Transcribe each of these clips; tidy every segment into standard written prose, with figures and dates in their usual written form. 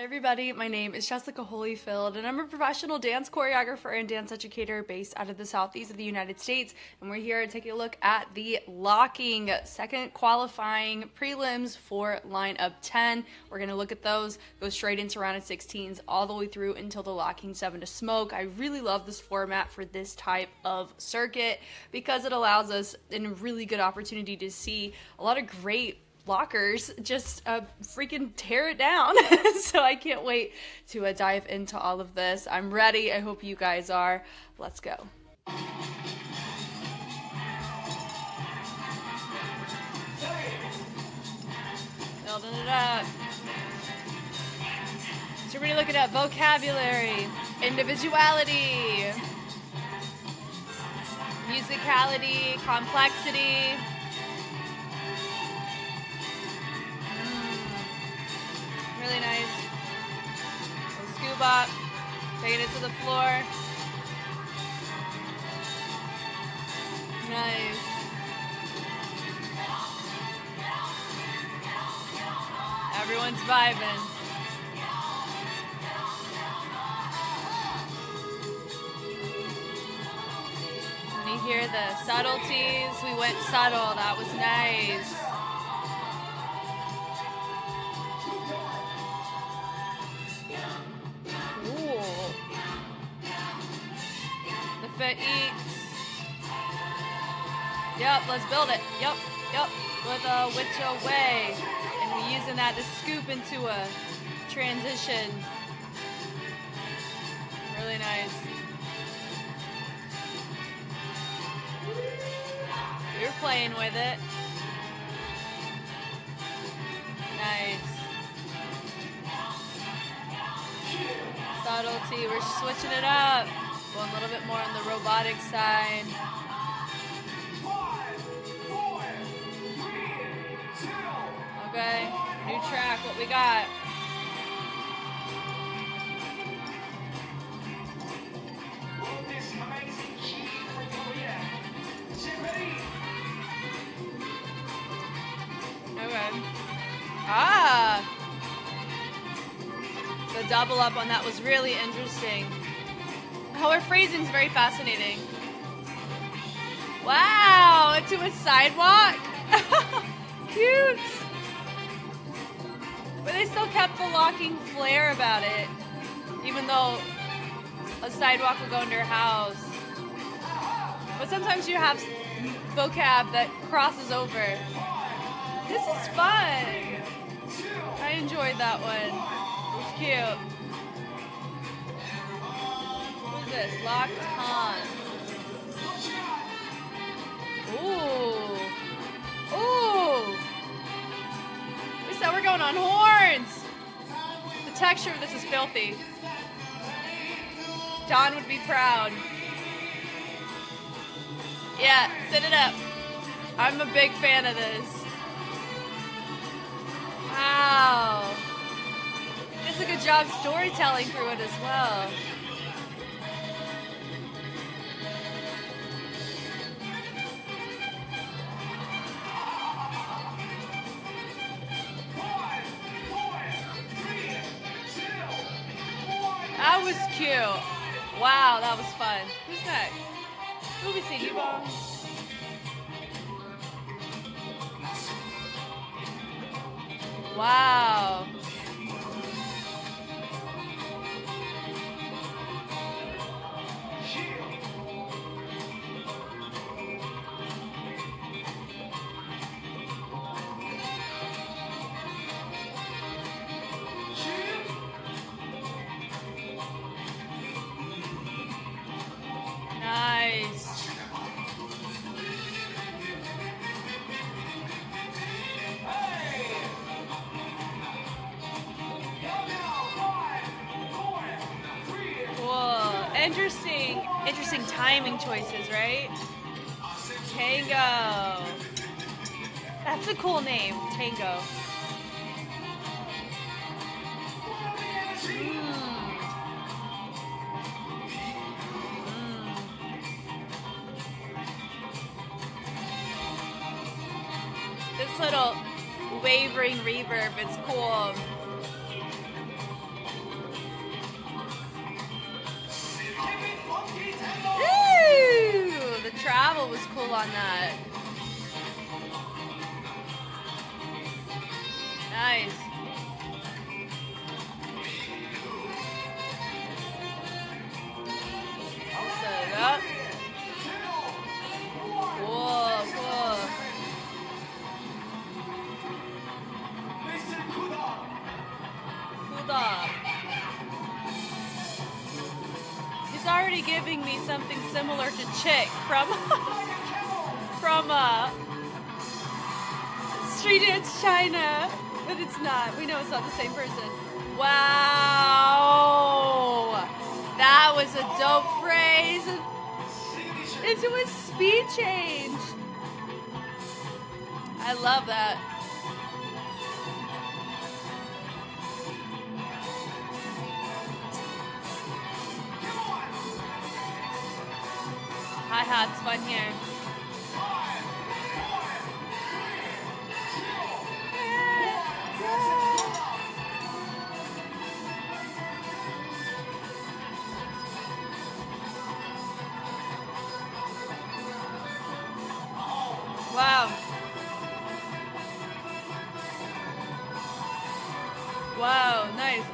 everybody, my name is Jessica Holyfield and I'm a professional dance choreographer and dance educator based out of the southeast of the United States, and we're here to take a look at the locking second qualifying prelims for line of 10. We're going to look at those, go straight into round of 16s all the way through until the locking 7 to smoke. I really love this format for this type of circuit because it allows us a really good opportunity to see a lot of great lockers just freaking tear it down. So I can't wait to dive into all of this. I'm ready. I hope you guys are. Let's go. Building it up. So we're looking at vocabulary, individuality, musicality, complexity. Really nice. Little scoop up, taking it to the floor. Nice. Everyone's vibing. When you hear the subtleties, we went subtle. That was nice. Foot eats. Yep, let's build it. Yep. With a which away. And we're using that to scoop into a transition. Really nice. You're playing with it. Nice. Subtlety, we're switching it up. Going a little bit more on the robotic side. Okay, new track, what we got? Okay. The double up on that was really interesting. Her phrasing is very fascinating. Wow, into a sidewalk. Cute. But they still kept the locking flair about it, even though a sidewalk will go into her house. But sometimes you have vocab that crosses over. This is fun. I enjoyed that one. It's cute. This locked on. Ooh. We said we're going on horns. The texture of this is filthy. Don would be proud. Yeah, sit it up. I'm a big fan of this. Wow. Does a good job storytelling through it as well. That was cute. Wow, that was fun. Who's next? Who we see? Yvonne? Wow. Nice. Cool. Interesting timing choices, right? Tango. That's a cool name, Tango. This little wavering reverb is cool. on that. Nice. I'll set it up. Whoa, whoa. Kuda. He's already giving me something similar to Chick from Street Dance China, but it's not. We know it's not the same person. Wow, that was a dope phrase. Into a speed change. I love that. Hi-hat's fun here. Wow. Wow, nice.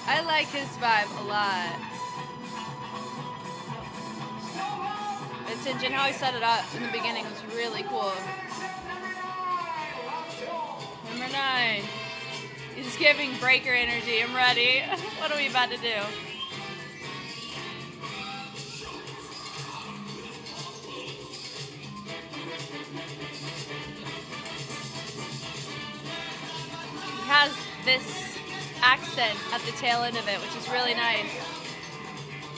I like his vibe a lot. Vintage and how he set it up in the beginning was really cool. Number 9. He's giving breaker energy. I'm ready. What are we about to do? He has this accent at the tail end of it, which is really nice.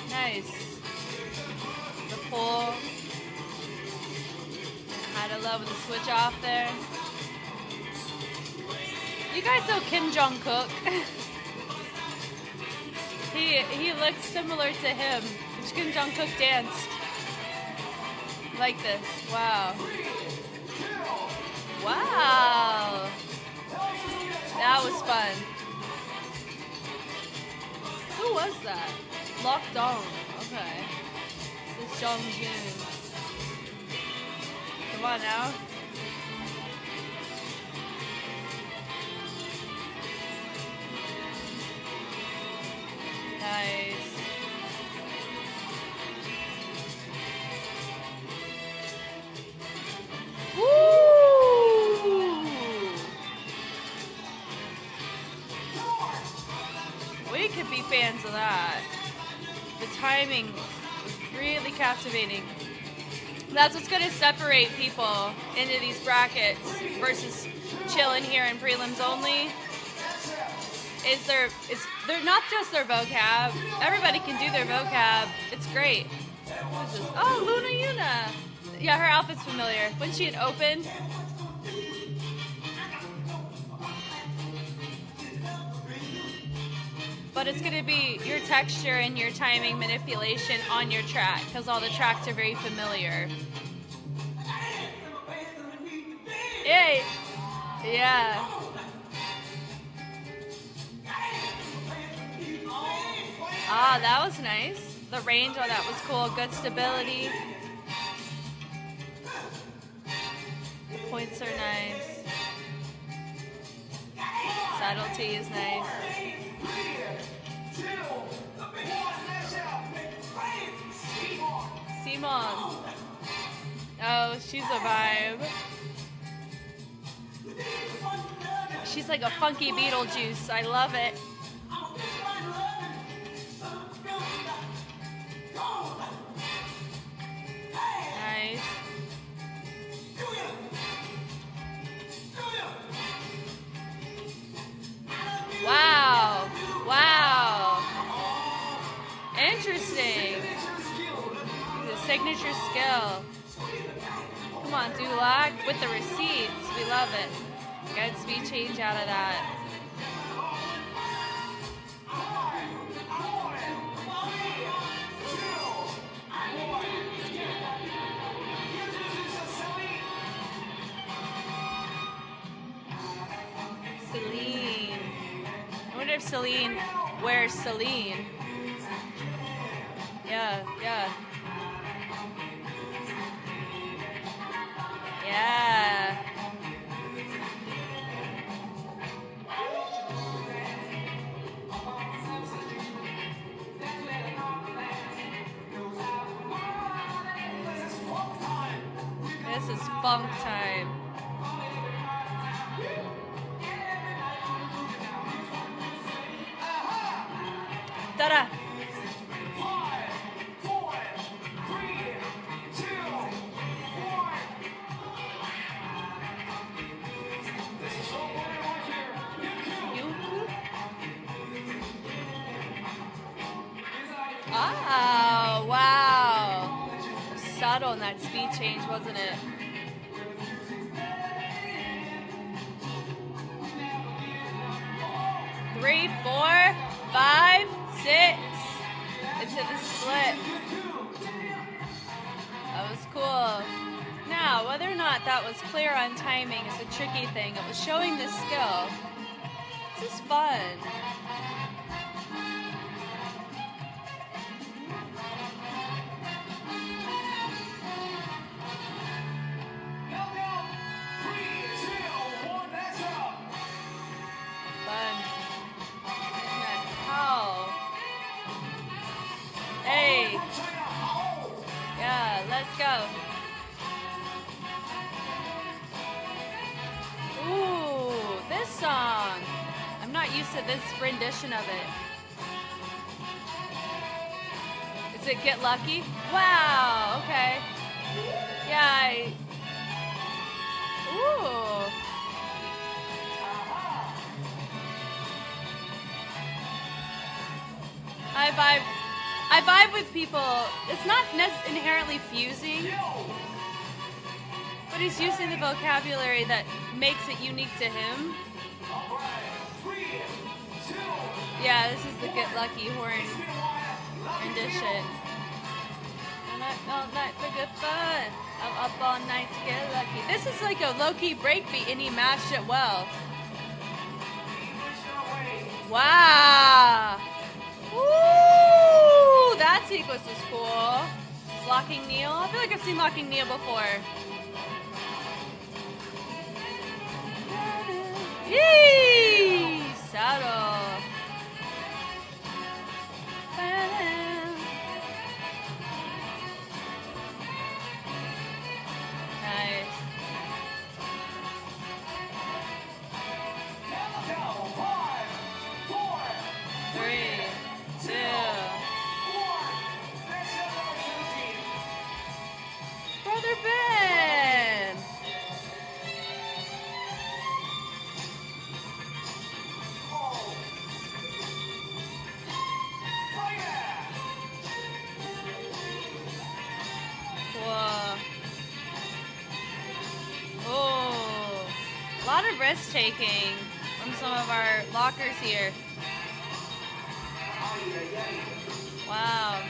Nice. The pull. Kind of love with the switch off there. You guys know Kim Jong-kook? he looks similar to him. Kim Jong-kook danced like this. Wow. Wow. That was fun. Who was that? Lockdown. Okay. This is Jong Jun. Come on now. Nice. Woo! We could be fans of that. The timing was really captivating. That's what's going to separate people into these brackets versus chilling here in prelims only. They're not just their vocab. Everybody can do their vocab. It's great. Who is this? Oh, Luna Yuna. Yeah, her outfit's familiar. When she had opened. But it's going to be your texture and your timing manipulation on your track, because all the tracks are very familiar. Yay! Yeah. Ah, that was nice. The range on that was cool. Good stability. The points are nice. Subtlety is nice. Simon. Oh, she's a vibe. She's like a funky Beetlejuice. I love it. Nice. Wow. Wow. Interesting. The signature skill. Come on, Dulac with the receipts. We love it. Good speed change out of that. Celine. I wonder if Celine wears Celine. Yeah, yeah. Yeah. This is funk time. Ta-da! Oh, wow. Subtle in that speed change, wasn't it? Three, 4, 5, 6. It's at the split. That was cool. Now, whether or not that was clear on timing is a tricky thing. It was showing the skill. This is fun. Let's go. Ooh, this song. I'm not used to this rendition of it. Is it Get Lucky? Wow, okay. Yeah, ooh. I vibe with people. It's not inherently fusing, but he's using the vocabulary that makes it unique to him. Yeah, this is the Get Lucky horn rendition. All night for good fun. I'm up all night to get lucky. This is like a low-key breakbeat, and he matched it well. Wow. Woo! That sequence is cool. It's Locking Neil. I feel like I've seen Locking Neil before. Yee! Subtle. Nice. Brother Ben! Whoa. Oh. A lot of risk taking from some of our lockers here. Wow.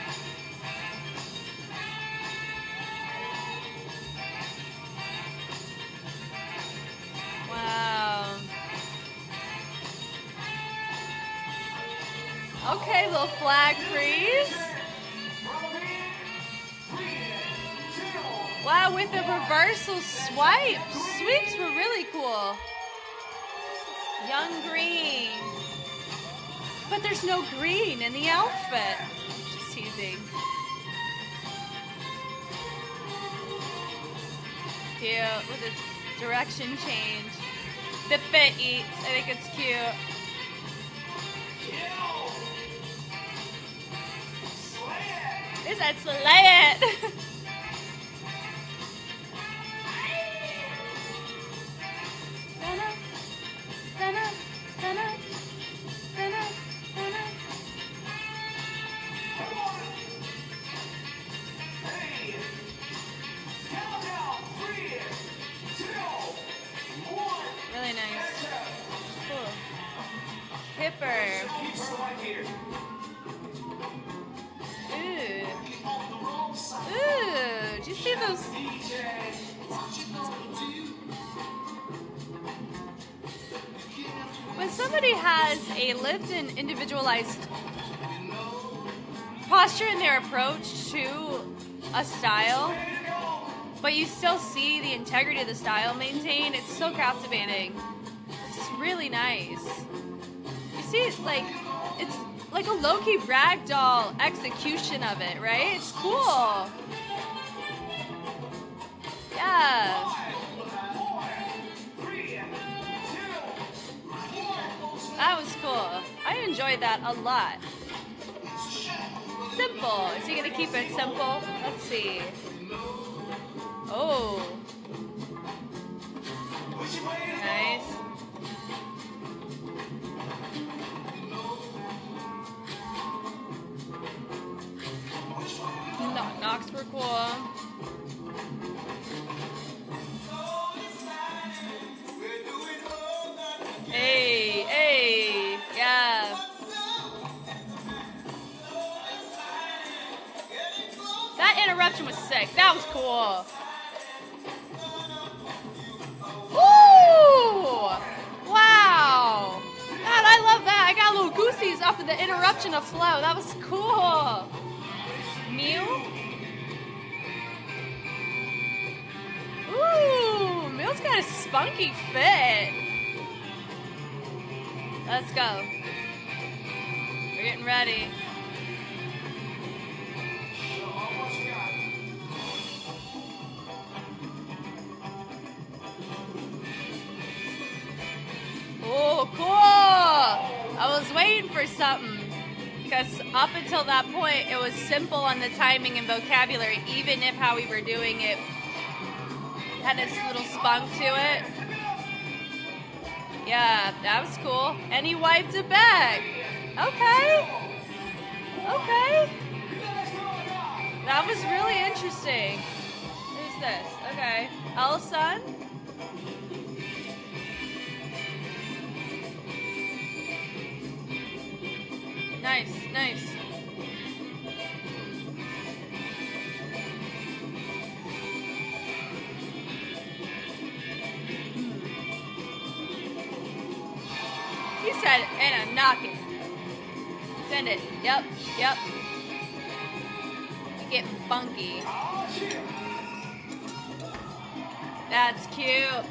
Wow. Okay, little flag freeze. Wow, with the reversal swipes. Sweeps were really cool. Young green. But there's no green in the outfit. Just teasing. Cute, with a direction change. The fit eats, I think it's cute. Is that slay it? Really nice. Cool. Hipper. Ooh. Ooh. Do you see those? somebody has a lived and individualized posture in their approach to a style, but you still see the integrity of the style maintained, it's so captivating. It's just really nice. You see, it's like a low-key ragdoll execution of it, right? It's cool. Yeah. That was cool. I enjoyed that a lot. Simple. Is he gonna keep it simple? Let's see. Oh. Nice. Knocks were cool. Hey, hey, yeah. That interruption was sick. That was cool. Woo! Wow. God, I love that. I got little goosies off of the interruption of flow. That was cool. Mew? Ooh, Mew's got a spunky fit. Let's go. We're getting ready. Oh, cool. I was waiting for something. Because up until that point, it was simple on the timing and vocabulary, even if how we were doing it had this little spunk to it. Yeah, that was cool. And he wiped it back. Okay. Okay. That was really interesting. Who's this? Okay. Elson? Nice, nice. He said, and a knock it. Send it. Yep, yep. You get funky. That's cute.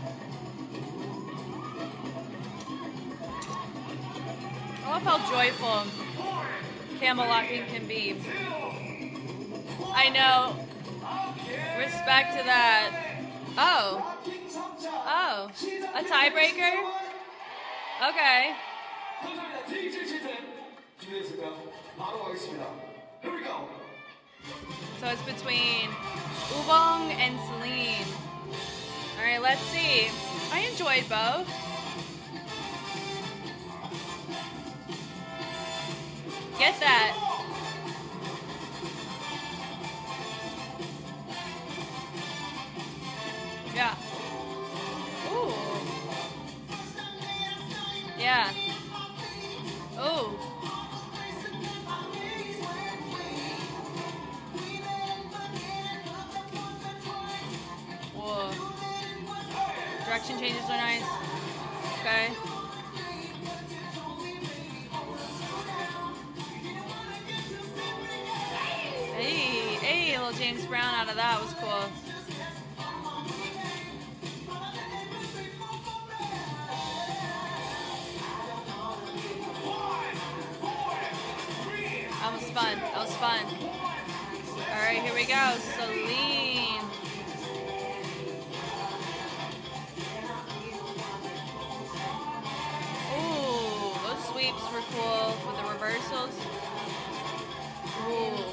I love how joyful camel locking can be. I know. Respect to that. Oh. Oh. A tiebreaker? Okay. So it's between Ubong and Celine. Alright, let's see. I enjoyed both. Get that. Yeah. Ooh. Yeah. Ooh. Whoa. Direction changes are nice. Okay. Hey, little James Brown out of that was cool. That was fun. That was fun. All right, here we go. Celine. Ooh, those sweeps were cool with the reversals. Ooh.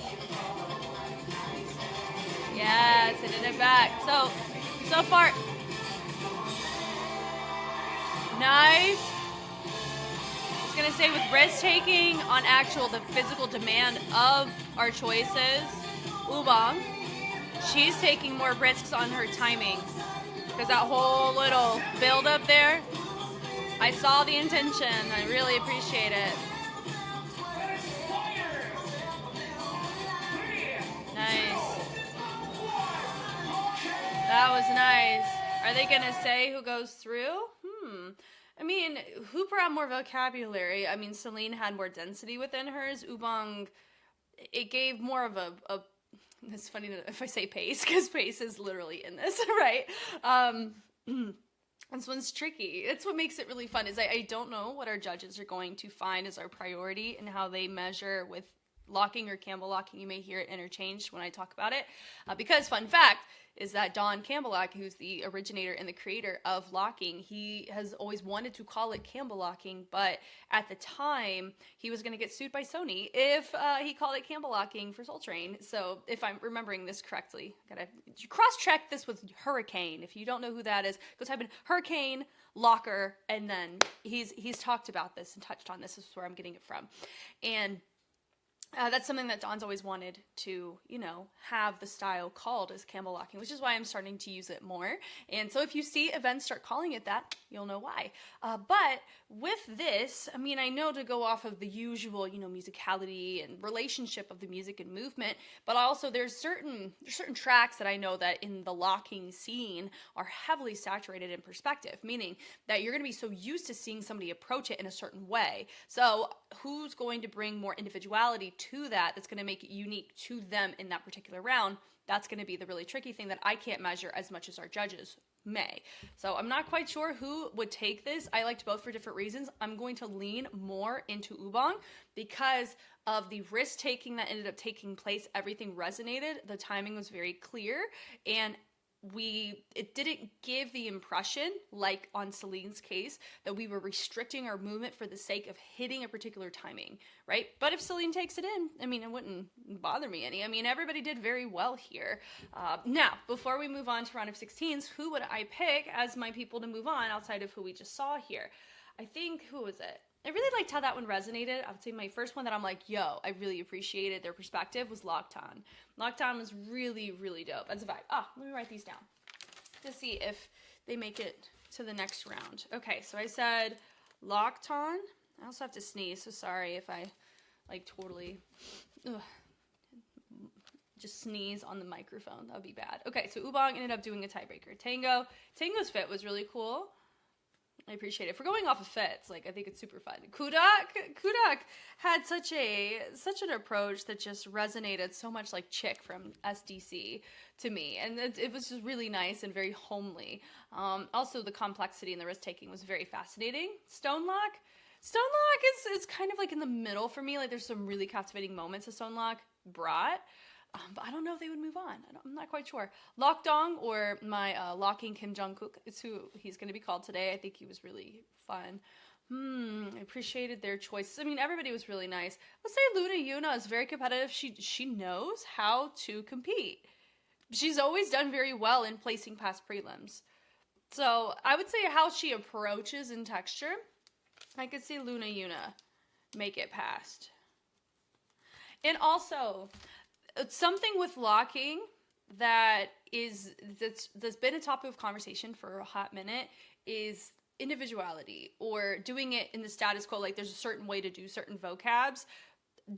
Yes, hitting it back. So far. Nice. I was going to say with risk taking on the physical demand of our choices, Ubong, she's taking more risks on her timing. Because that whole little build up there, I saw the intention. I really appreciate it. Nice. That was nice. Are they going to say who goes through? I mean, Hooper had more vocabulary. I mean, Celine had more density within hers. Ubong, it gave more of a it's funny if I say pace, because pace is literally in this, right? This one's tricky. It's what makes it really fun, is I don't know what our judges are going to find as our priority and how they measure with locking or Campbell locking. You may hear it interchanged when I talk about it. Because, fun fact, is that Don Campbell-Lock, who's the originator and the creator of locking, he has always wanted to call it Campbell locking, but at the time, he was going to get sued by Sony if he called it Campbell locking for Soul Train. So if I'm remembering this correctly, gotta cross-check this with Hurricane. If you don't know who that is, go type in Hurricane Locker, and then he's talked about this and touched on this. This is where I'm getting it from. And that's something that Don's always wanted to, have the style called as Campbell locking, which is why I'm starting to use it more. And so if you see events start calling it that, you'll know why. But with this, I mean, I know to go off of the usual, musicality and relationship of the music and movement, but also there's certain tracks that I know that in the locking scene are heavily saturated in perspective, meaning that you're going to be so used to seeing somebody approach it in a certain way. So who's going to bring more individuality to that's going to make it unique to them in that particular round? That's going to be the really tricky thing that I can't measure as much as our judges may. So I'm not quite sure who would take this. I liked both for different reasons. I'm going to lean more into Ubong because of the risk taking that ended up taking place. Everything resonated. The timing was very clear, and it didn't give the impression, like on Celine's case, that we were restricting our movement for the sake of hitting a particular timing, right? But if Celine takes it in, I mean, it wouldn't bother me any. I mean, everybody did very well here. Now, before we move on to round of 16s, who would I pick as my people to move on outside of who we just saw here? I think, who was it? I really liked how that one resonated. I would say my first one that I'm like, yo, I really appreciated their perspective was Locked On. Locked On was really, really dope. That's a vibe. Let me write these down to see if they make it to the next round. Okay, so I said Locked On. I also have to sneeze, so sorry if I totally just sneeze on the microphone. That would be bad. Okay, so Ubong ended up doing a tiebreaker. Tango's fit was really cool. I appreciate it. For going off of fits, I think it's super fun. Kudak had such an approach that just resonated so much like Chick from SDC to me, and it was just really nice and very homely. Also, the complexity and the risk taking was very fascinating. Stonelock is kind of in the middle for me. There's some really captivating moments that Stonelock brought. But I don't know if they would move on. I'm not quite sure. Lockdong, or my locking Kim Jong-kook, is who he's going to be called today. I think he was really fun. I appreciated their choices. I mean, everybody was really nice. Let's say Luna Yuna is very competitive. She knows how to compete. She's always done very well in placing past prelims. So I would say how she approaches in texture, I could see Luna Yuna make it past. And also, something with locking that's been a topic of conversation for a hot minute is individuality, or doing it in the status quo. There's a certain way to do certain vocabs.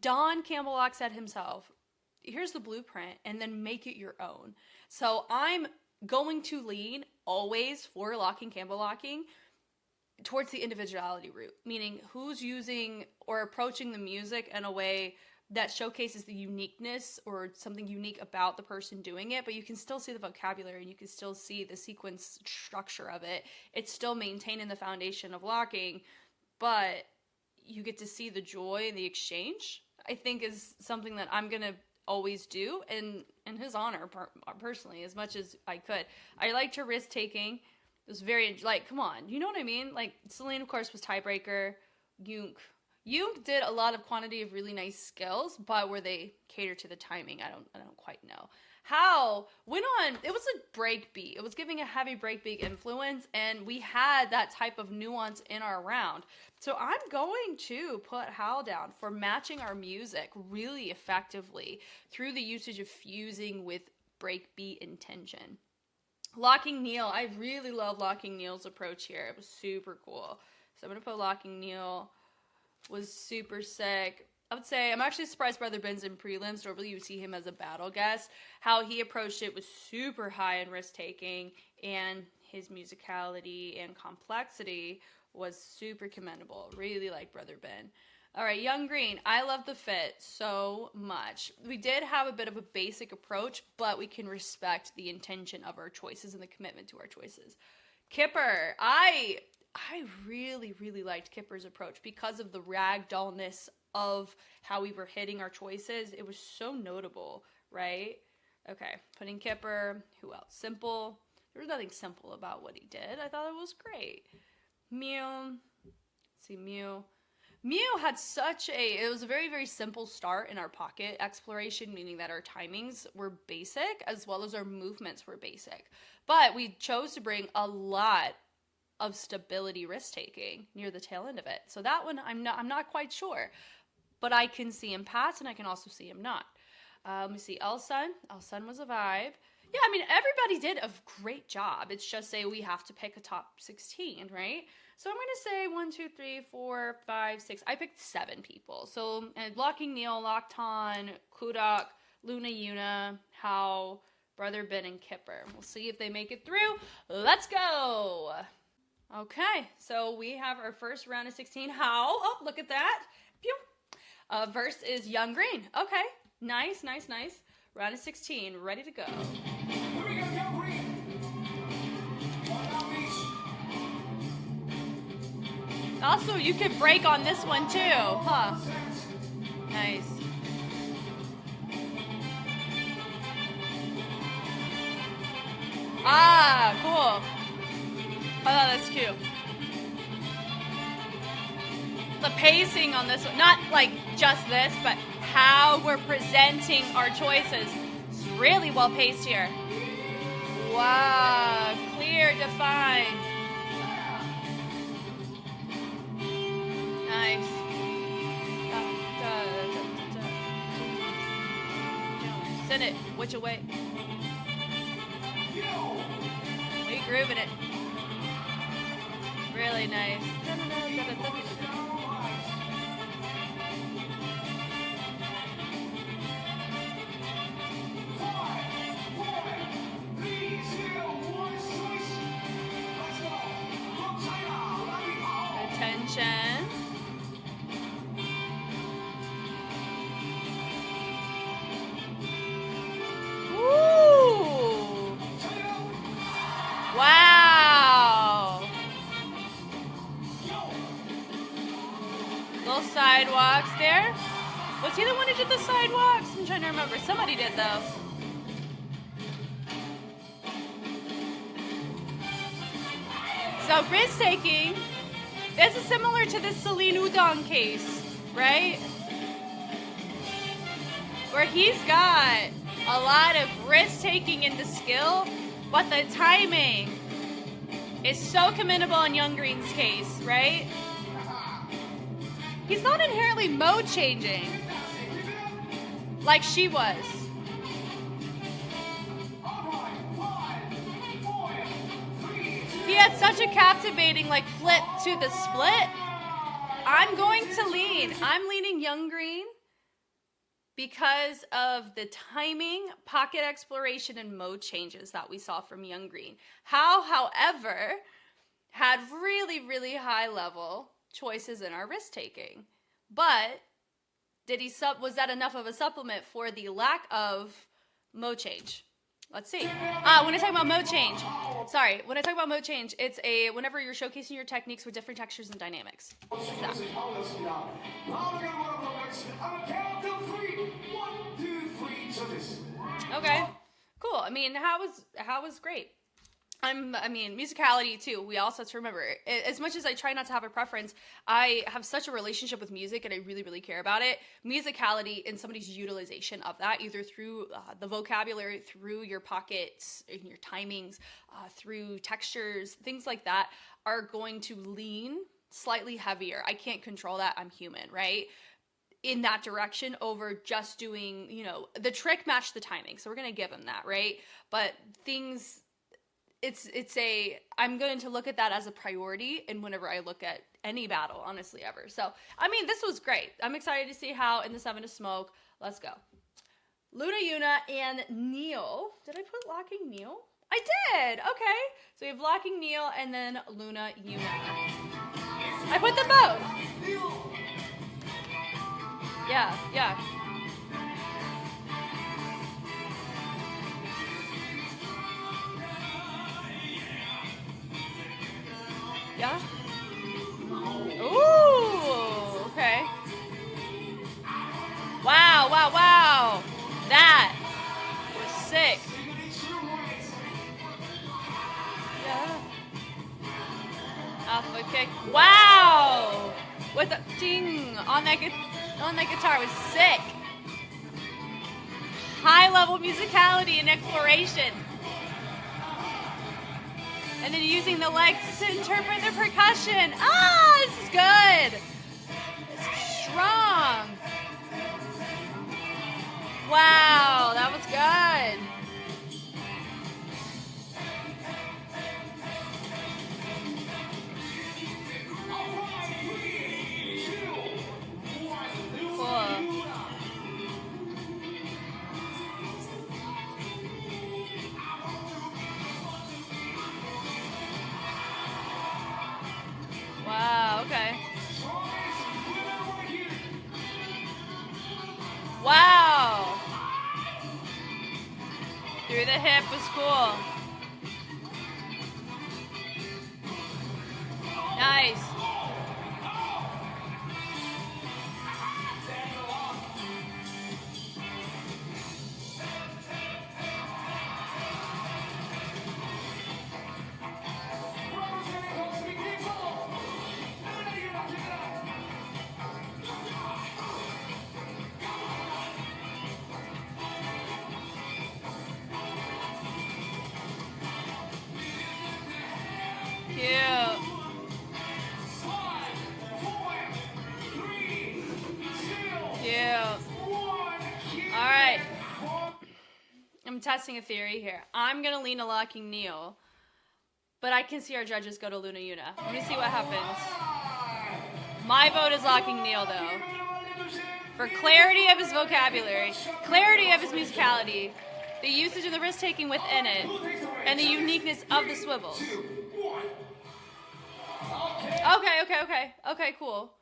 Don Campbell-Lock said himself, here's the blueprint, and then make it your own. So I'm going to lean always for locking Campbell-Locking towards the individuality route, meaning who's using or approaching the music in a way that showcases the uniqueness or something unique about the person doing it, but you can still see the vocabulary and you can still see the sequence structure of it. It's still maintained in the foundation of locking, but you get to see the joy and the exchange, I think, is something that I'm going to always do, and in his honor, personally, as much as I could. I liked her risk-taking. It was very, come on, you know what I mean? Celine, of course, was tiebreaker. Jung did a lot of quantity of really nice skills, but were they catered to the timing? I don't quite know. How went on, it was a breakbeat. It was giving a heavy breakbeat influence, and we had that type of nuance in our round. So I'm going to put Hal down for matching our music really effectively through the usage of fusing with breakbeat intention. Locking Neil, I really love Locking Neil's approach here. It was super cool. So I'm going to put Locking Neil. Was super sick. I would say I'm actually surprised Brother Ben's in prelims. Normally you would see him as a battle guest. How he approached it was super high in risk taking, and his musicality and complexity was super commendable. Really like Brother Ben. All right, Young Green. I love the fit so much. We did have a bit of a basic approach, but we can respect the intention of our choices and the commitment to our choices. Kipper. I really, really liked Kipper's approach because of the ragdollness of how we were hitting our choices. It was so notable, right? Okay, putting Kipper. Who else? Simple. There was nothing simple about what he did. I thought it was great. Mew. Let's see, Mew. Mew had it was a very, very simple start in our pocket exploration, meaning that our timings were basic as well as our movements were basic. But we chose to bring a lot of stability risk-taking near the tail end of it. So that one, I'm not quite sure. But I can see him pass, and I can also see him not. Let me see, Elsun. Elsun was a vibe. Yeah, I mean, everybody did a great job. It's just we have to pick a top 16, right? So I'm going to say 1, 2, 3, 4, 5, 6. I picked 7 people. So Locking Neil, Lockton, Kudak, Luna Yuna, How, Brother Ben, and Kipper. We'll see if they make it through. Let's go. Okay, so we have our first round of 16. How? Oh, look at that. Pew. Verse is Young Green. Okay, nice, nice, nice. Round of 16, ready to go. Here we go, Young Green. Also, you could break on this one too, huh? Nice. Ah, cool. Oh, that's cute. The pacing on this one, not like just this, but how we're presenting our choices. It's really well paced here. Wow, clear, defined. Nice. Send it, which away? We grooving it. Really nice. Attention. Woo! Wow! Little sidewalks there. Was he the one who did the sidewalks? I'm trying to remember. Somebody did though. So risk-taking. This is similar to the Celine Udon case, right? Where he's got a lot of risk-taking in the skill, but the timing is so commendable in Young Green's case, right? He's not inherently mode changing like she was. He had such a captivating flip to the split. I'm going to lean. I'm leaning Young Green because of the timing, pocket exploration, and mode changes that we saw from Young Green. How, however, had really, really high level choices in our risk taking. But was that enough of a supplement for the lack of mode change? Let's see. When I talk about mode change, it's whenever you're showcasing your techniques with different textures and dynamics. What's that? Okay, cool. I mean, how was great. Musicality too. We also have to remember, as much as I try not to have a preference, I have such a relationship with music and I really, really care about it. Musicality and somebody's utilization of that, either through the vocabulary, through your pockets, in your timings, through textures, things like that, are going to lean slightly heavier. I can't control that. I'm human, right? In that direction over just doing, the trick matched the timing. So we're going to give them that, right? But things... I'm going to look at that as a priority and whenever I look at any battle, honestly, ever. So, this was great. I'm excited to see how in the 7 to Smoke. Let's go. Luna Yuna and Neil. Did I put Locking Neil I did. Okay. So we have locking Neil and then Luna Yuna. I put them both. Yeah. Yeah. Ooh. Okay. Wow. That was sick. Yeah. Alpha kick. Wow. With the ding on that guitar was sick. High level musicality and exploration. And then using the legs to interpret the percussion. Ah, this is good. It's strong. Wow, that was good. Cool. Wow, okay. Wow. Through the hip was cool. Nice. Cute. All right. I'm testing a theory here. I'm going to lean a locking Neil, but I can see our judges go to Luna Yuna. Let me see what happens. My vote is locking Neil, though. For clarity of his vocabulary, clarity of his musicality, the usage of the risk-taking within it, and the uniqueness of the swivels. Okay, cool.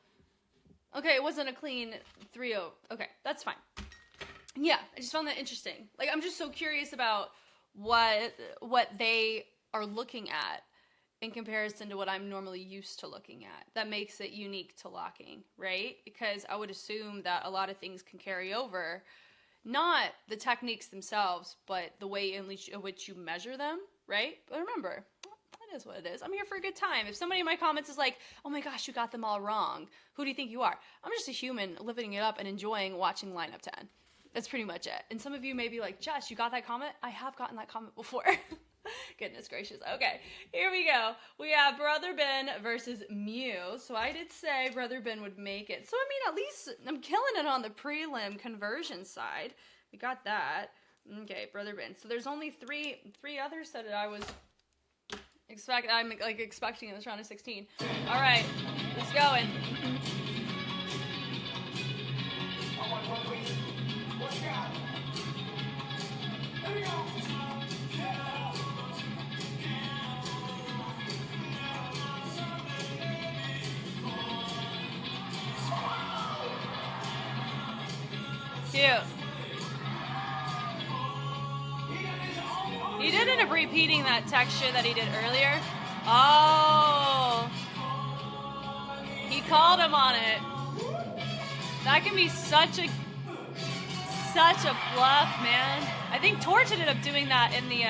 Okay, it wasn't a clean 3-0. Okay, that's fine. Yeah, I just found that interesting. Like, I'm just so curious about what they are looking at in comparison to what I'm normally used to looking at. That makes it unique to locking, right? Because I would assume that a lot of things can carry over, not the techniques themselves, but the way in which you measure them, right? But remember, it is what it is. I'm here for a good time. If somebody in my comments is like, oh my gosh, you got them all wrong, who do you think you are? I'm just a human living it up and enjoying watching Lineup 10. That's pretty much it. And some of you may be like, Jess, you got that comment? I have gotten that comment before. Goodness gracious. Okay, here we go. We have Brother Ben versus Mew. So I did say Brother Ben would make it. So, I mean, at least I'm killing it on the prelim conversion side. We got that. Okay, Brother Ben. So there's only three others that I was expecting in this round of 16. All right, let's going. Cute. He did end up repeating that texture that he did earlier. Oh. He called him on it. That can be such a bluff, man. I think Torch ended up doing that in the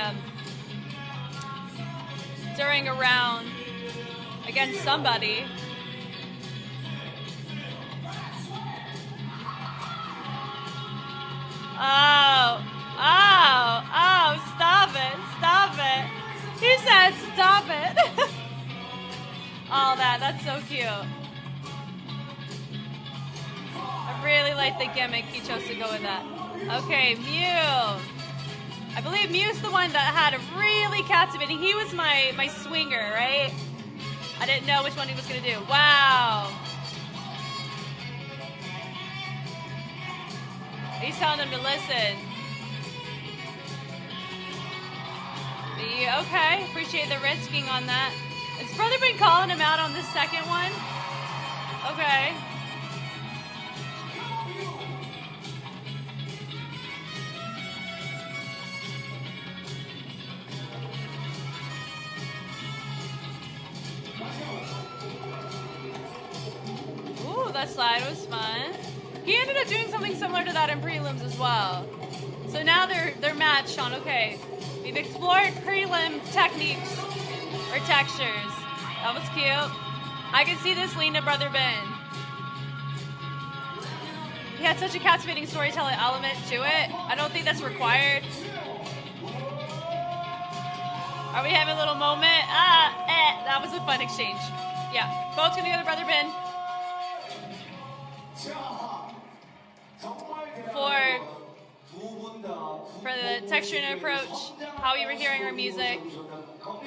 during a round against somebody. Oh, stop it. He said stop it. Oh, that's so cute. I really like the gimmick he chose to go with that. Okay, Mew. I believe Mew's the one that had a really captivating. He was my swinger, right? I didn't know which one he was going to do. Wow. He's telling him to listen. Okay, appreciate the risking on that. Has brother been calling him out on the second one? Okay. Ooh, that slide was fun. He ended up doing something similar to that in prelims as well. So now they're matched on, okay, we've explored prelim techniques or textures. That was cute. I can see this lean to Brother Ben. He had such a captivating storytelling element to it. I don't think that's required. Are we having a little moment? That was a fun exchange. Yeah, both gonna go to Brother Ben. For the texture and approach, how we were hearing our music,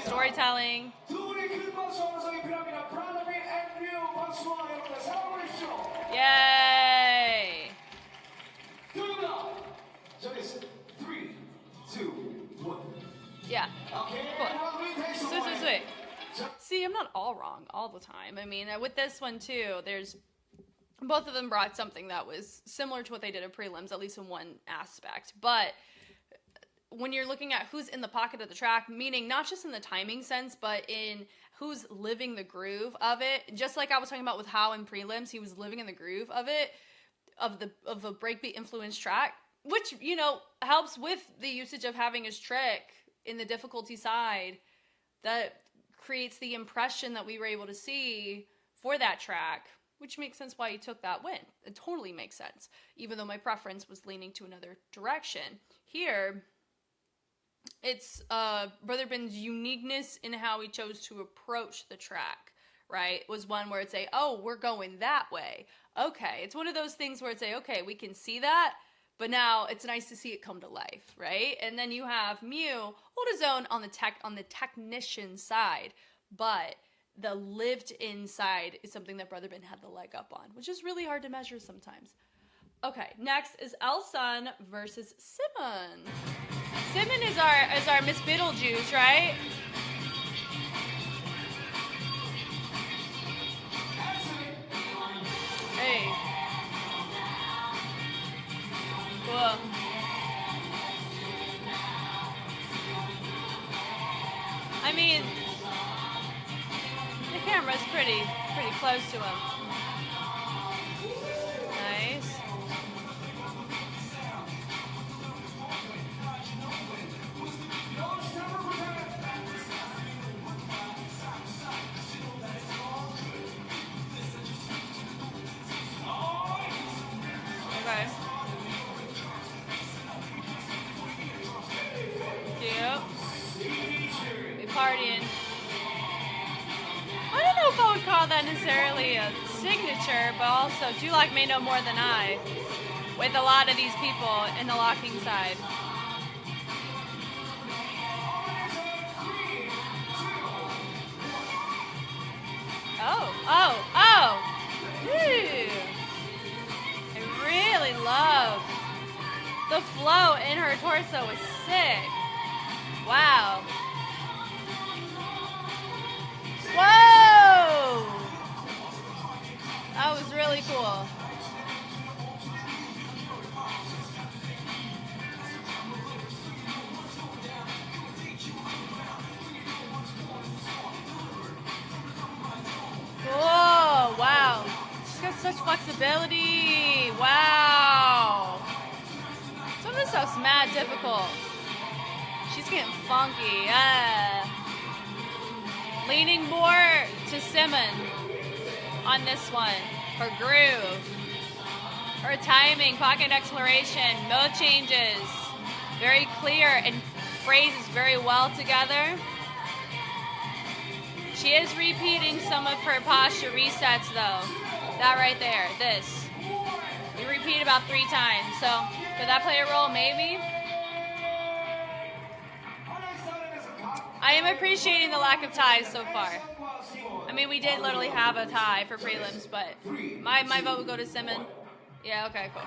storytelling. Yay! Yeah. Cool. Sweet. See, I'm not all wrong all the time. I mean, with this one too, there's both of them brought something that was similar to what they did in prelims, at least in one aspect. But when you're looking at who's in the pocket of the track, meaning not just in the timing sense, but in who's living the groove of it, just like I was talking about with how in prelims he was living in the groove of it, of a breakbeat influence track, which, you know, helps with the usage of having his trick in the difficulty side. That creates the impression that we were able to see for that track, which makes sense why he took that win. It totally makes sense, even though my preference was leaning to another direction. Here, it's Brother Ben's uniqueness in how he chose to approach the track, right? Was one where it's we're going that way. Okay, it's one of those things where it's okay, we can see that, but now it's nice to see it come to life, right? And then you have Mew hold his own on the technician side, but the lived inside is something that Brother Ben had the leg up on, which is really hard to measure sometimes. Okay, next is Elsun versus Simon. Simon is our Miss Beetlejuice, right? Hey. Cool. I mean, the camera's pretty close to him. Nice. Okay. Cute. Be partying. I don't know if I would call that necessarily a signature, but also Dulac may know more than I with a lot of these people in the locking side. Oh. Ooh. I really love the flow in her torso was sick. Wow. Whoa! That was really cool. Oh, wow. She's got such flexibility. Wow. Some of this stuff's mad difficult. She's getting funky. Leaning more to Simon on this one. Her groove. Her timing, pocket exploration, mode changes. Very clear and phrases very well together. She is repeating some of her posture resets though. That right there, this. We repeat about 3 times. So, could that play a role? Maybe. I am appreciating the lack of ties so far. I mean, we did literally have a tie for prelims, but my vote would go to Simon. Yeah, okay, cool.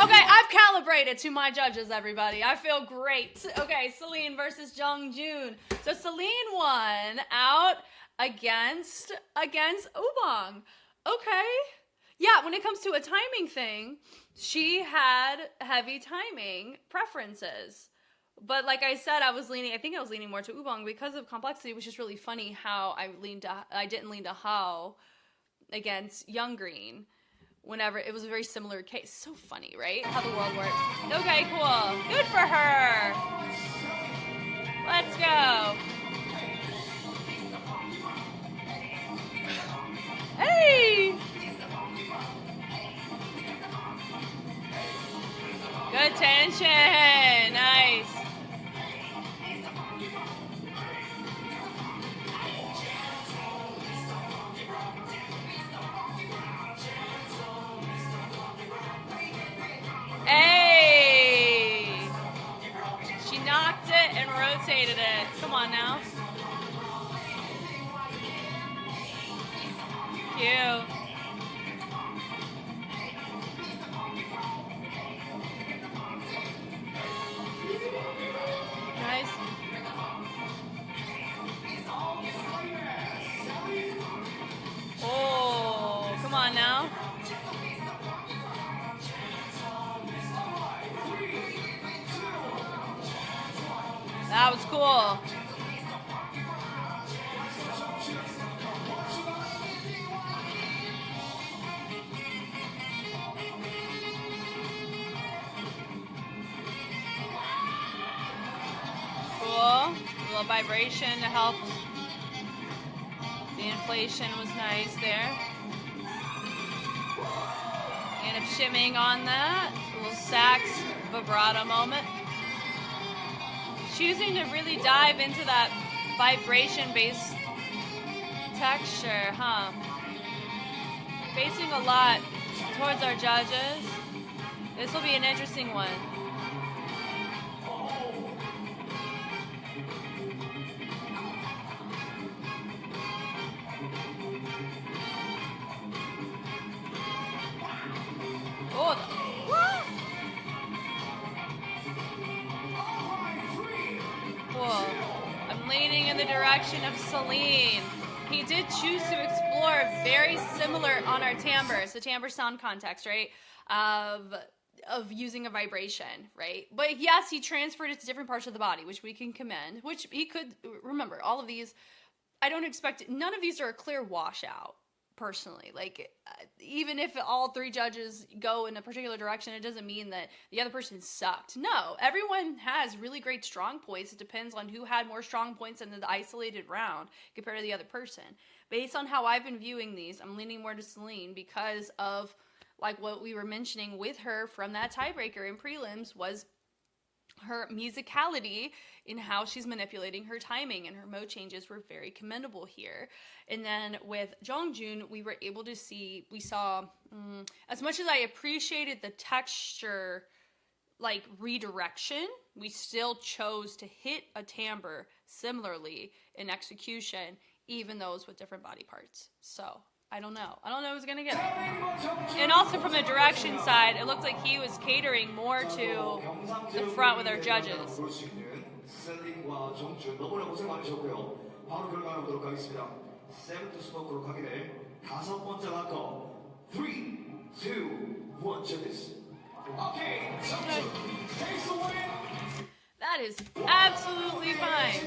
Okay, I've calibrated to my judges, everybody. I feel great. Okay, Celine versus Jungjoon. So Celine won out against Ubong. Okay. Yeah, when it comes to a timing thing, she had heavy timing preferences. But like I said, I think I was leaning more to Ubong because of complexity, which is really funny how I didn't lean to Hao against Young Green. Whenever it was a very similar case. So funny, right? How the world works. Okay, cool. Good for her. Let's go. Hey! Good tension. Nice. Hey! She knocked it and rotated it. Come on now. Cute. Nice. Oh, come on now. That was cool. Cool. A little vibration to help. The inflation was nice there. End up shimming on that. A little sax vibrato moment. Choosing to really dive into that vibration-based texture, huh? Facing a lot towards our judges. This will be an interesting one. Cool. I'm leaning in the direction of Celine. He did choose to explore very similar on our timbres, the timbre sound context, right? Of using a vibration, right? But yes, he transferred it to different parts of the body, which we can commend, which he could, remember, all of these, I don't expect, none of these are a clear washout. Personally, like even if all three judges go in a particular direction, it doesn't mean that the other person sucked. No, everyone has really great strong points. It depends on who had more strong points in the isolated round compared to the other person. Based on how I've been viewing these, I'm leaning more to Celine because of like what we were mentioning with her from that tiebreaker in prelims was her musicality in how she's manipulating her timing, and her mode changes were very commendable here. And then with Jungjoon, we saw as much as I appreciated the texture like redirection, we still chose to hit a timbre similarly in execution, even those with different body parts. So I don't know who's gonna get it. And also from the direction side, it looked like he was catering more to the front with our judges. 셀린과 정준 너무나 고생 많으셨고요. 바로 결과를 보도록 하겠습니다. 세븐트 스모크로 가게 될 다섯 번째 마커 3, 2, 1 judges. Okay, 정준 takes the win. That is absolutely fine.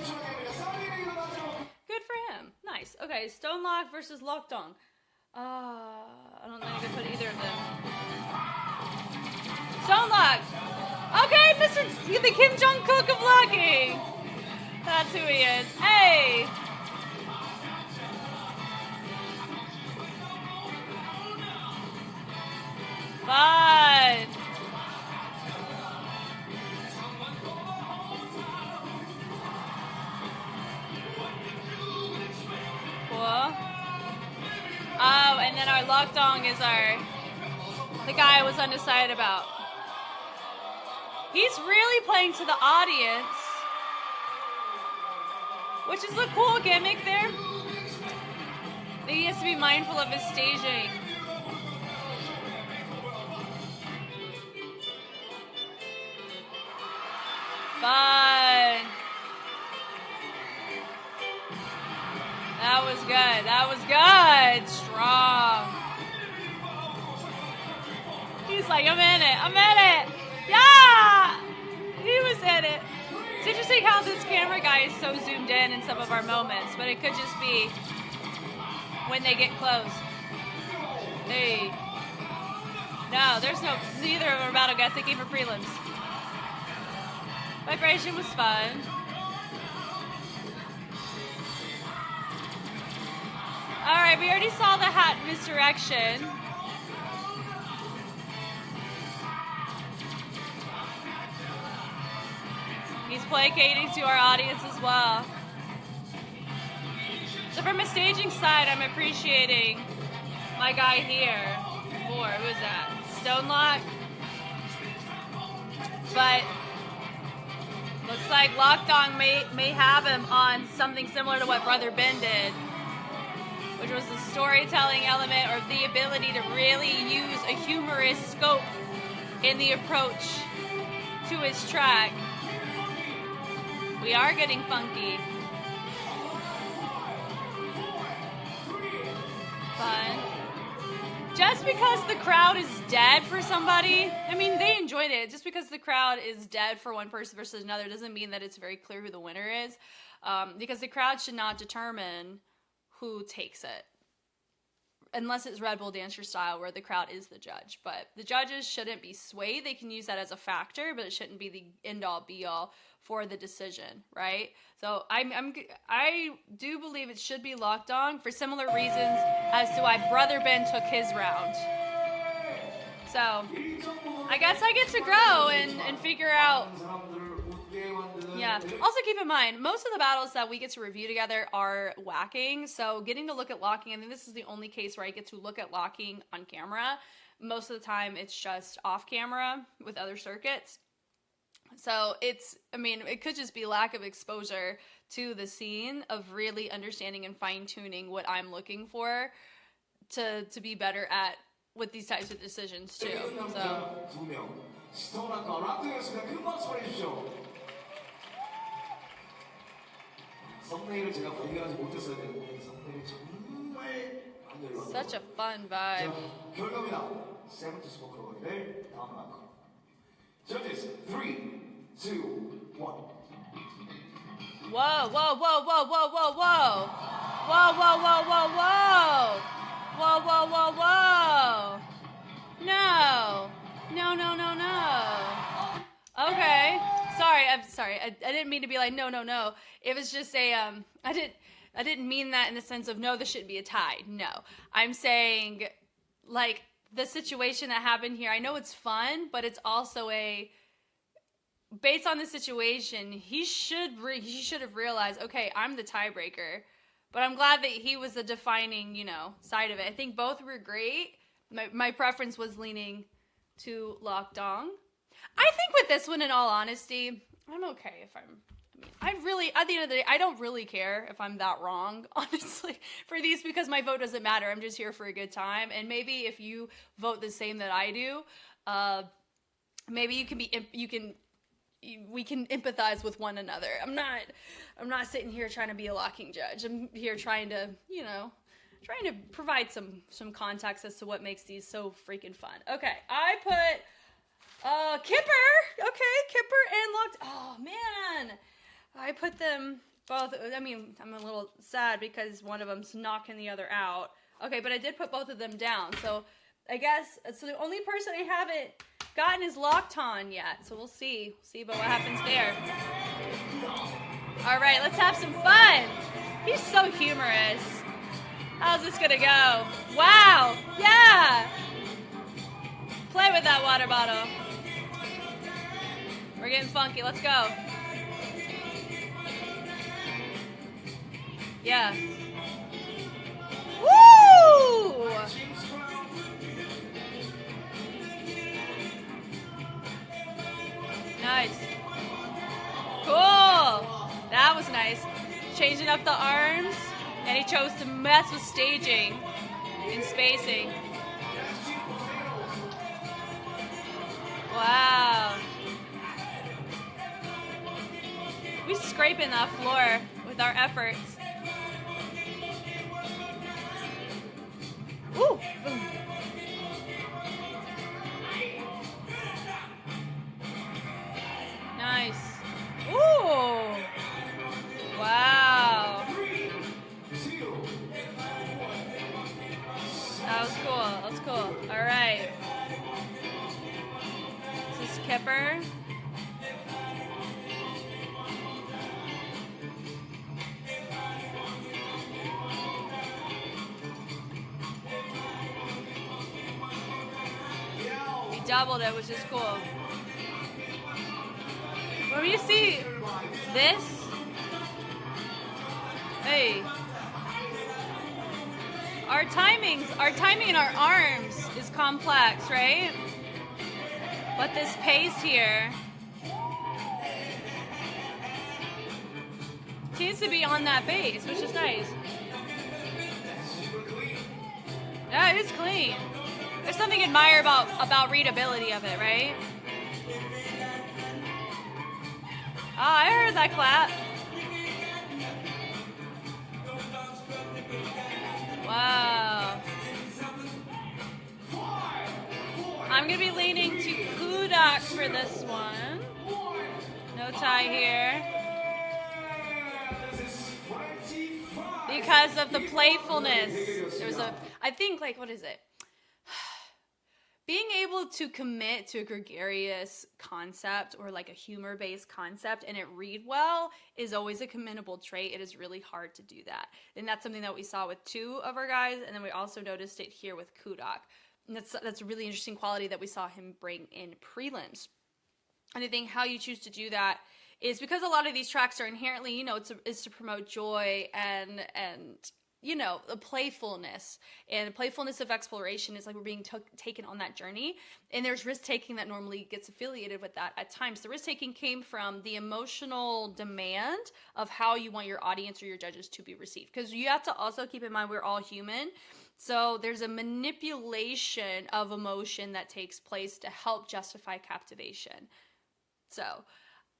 Good for him. Nice. Okay, Stonelock versus Lokdong. I don't think I could put either of them. Stonelock! Okay, the Kim Jong-kook of locking! That's who he is. Hey! Fun! Cool. Oh, and then our Lokdong is the guy I was undecided about. He's really playing to the audience, which is a cool gimmick there. He has to be mindful of his staging. Fun. That was good. That was good. Strong. He's like, I'm in it. I'm in it. Yeah. He was in it. It's interesting how this camera guy is so zoomed in some of our moments, but it could just be when they get close. Hey. No, there's no, neither of them are battle guests. They came for prelims. Vibration was fun. Alright, we already saw the hat misdirection. He's placating to our audience as well. So from a staging side, I'm appreciating my guy here. More, who is that? Stonelock. But looks like Lockdong may have him on something similar to what Brother Ben did, which was the storytelling element or the ability to really use a humorous scope in the approach to his track. We are getting funky. Fun. Just because the crowd is dead for somebody, I mean, they enjoyed it. Just because the crowd is dead for one person versus another doesn't mean that it's very clear who the winner is. Because the crowd should not determine who takes it. Unless it's Red Bull Dancer style where the crowd is the judge. But the judges shouldn't be swayed. They can use that as a factor, but it shouldn't be the end-all be-all for the decision, right? So I do believe it should be locked on for similar reasons as to why Brother Ben took his round. So I guess I get to grow and figure out. Yeah. Also keep in mind, most of the battles that we get to review together are whacking. So getting to look at locking, I think this is the only case where I get to look at locking on camera. Most of the time it's just off camera with other circuits. So it could just be lack of exposure to the scene of really understanding and fine-tuning what I'm looking for to be better at with these types of decisions too. Such a fun vibe. Judges, 3, 2, 1. Whoa, whoa, whoa, whoa, whoa, whoa, whoa. Whoa, whoa, whoa, whoa, whoa. Whoa, whoa, whoa, whoa. No. No, no, no, no. Okay. I'm sorry. I didn't mean to be like, no, no, no. It was just I didn't mean that in the sense of, no, this shouldn't be a tie. No. I'm saying, like, the situation that happened here, I know it's fun, but it's also based on the situation, he should have realized, okay, I'm the tiebreaker. But I'm glad that he was the defining, side of it. I think both were great. My preference was leaning to Lockdong. I think with this one, in all honesty, I'm okay if at the end of the day, I don't really care if I'm that wrong, honestly, for these, because my vote doesn't matter. I'm just here for a good time. And maybe if you vote the same that I do, maybe we can empathize with one another. I'm not sitting here trying to be a locking judge. I'm here trying to provide some context as to what makes these so freaking fun. Okay, I put Kipper. Okay, Kipper and Locked. Oh man, I put them both. I mean, I'm a little sad because one of them's knocking the other out. Okay, but I did put both of them down. So I guess the only person I haven't gotten is Locked on yet. So we'll see about what happens there. All right, let's have some fun. He's so humorous. How's this gonna go? Wow, yeah. Play with that water bottle. We're getting funky. Let's go. Yeah. Woo! Nice. Cool. That was nice. Changing up the arms, and he chose to mess with staging and spacing. Wow. scraping that floor with our efforts. Ooh! Boom. Nice. Ooh! Wow. That was cool. That was cool. All right. This is Kipper. He doubled it, which is cool. When you see this, hey, our timing in our arms is complex, right? But this pace here seems to be on that base, which is nice. Yeah, it is clean. There's something to admire about readability of it, right? Ah, I heard that clap. Wow. I'm going to be leaning to Kudak for this one. No tie here. Because of the playfulness. There's I think, like, what is it? Being able to commit to a gregarious concept or like a humor-based concept and it read well is always a commendable trait. It is really hard to do that. And that's something that we saw with two of our guys, and then we also noticed it here with Kudak. And that's a really interesting quality that we saw him bring in prelims. And I think how you choose to do that is because a lot of these tracks are inherently, you know, it's to promote joy and you know, the playfulness. And the playfulness of exploration is like we're being taken on that journey. And there's risk-taking that normally gets affiliated with that at times. The risk-taking came from the emotional demand of how you want your audience or your judges to be received. Because you have to also keep in mind we're all human. So there's a manipulation of emotion that takes place to help justify captivation. So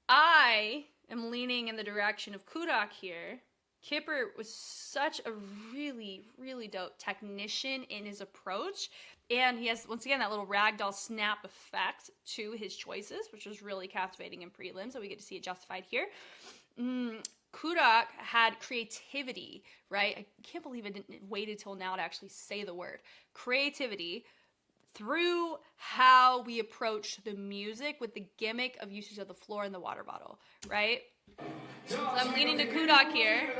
I am leaning in the direction of Kudak here. Kipper was such a really, really dope technician in his approach. And he has, once again, that little ragdoll snap effect to his choices, which was really captivating in prelims. So we get to see it justified here. Kudak had creativity, right? I can't believe it didn't wait until now to actually say the word. Creativity through how we approached the music with the gimmick of usage of the floor and the water bottle, right? So I'm leaning to Kudak here.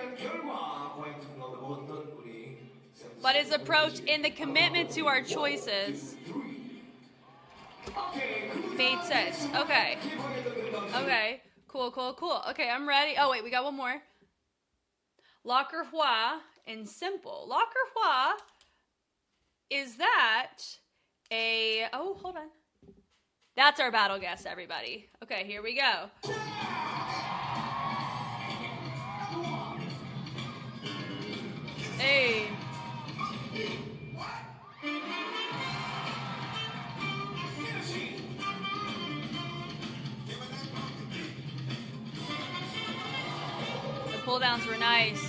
But his approach in the commitment to our choices made sense. Okay. Okay. Cool, cool, cool. Okay, I'm ready. Oh, wait, we got one more. Locker Hua and Simple. Locker Hua, is that a... Oh, hold on. That's our battle guess, everybody. Okay, here we go. Hey. The pull downs were nice.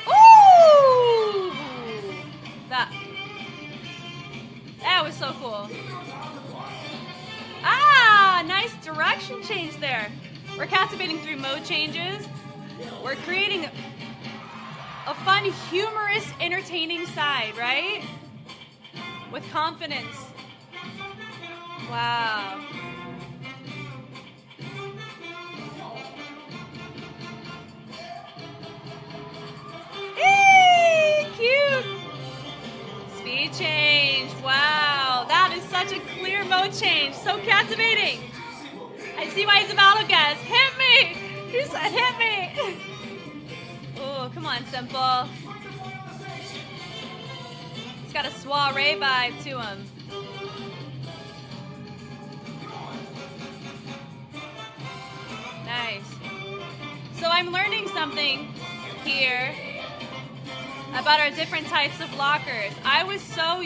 Ooh! That was so cool. Ah, nice direction change there. We're captivating through mode changes. We're creating a fun, humorous, entertaining side, right? With confidence. Wow. Eee, cute. Speed change. Wow. That is such a clear mode change. So captivating. I see why he's a battle guest. Hit me! He said hit me! Oh, come on, Simple. He's got a soiree vibe to him. Nice. So I'm learning something here about our different types of lockers. I was so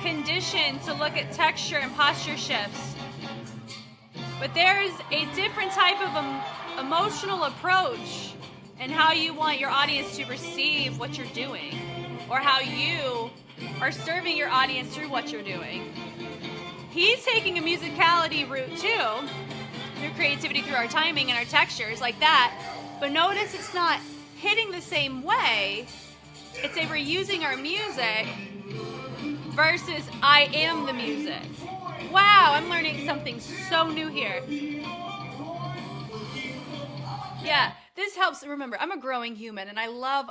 conditioned to look at texture and posture shifts. But there's a different type of emotional approach in how you want your audience to receive what you're doing, or how you are serving your audience through what you're doing. He's taking a musicality route too, through creativity, through our timing and our textures like that. But notice it's not hitting the same way. It's a we're using our music versus I am the music. Wow, I'm learning something so new here. Yeah, this helps. Remember, I'm a growing human, and I love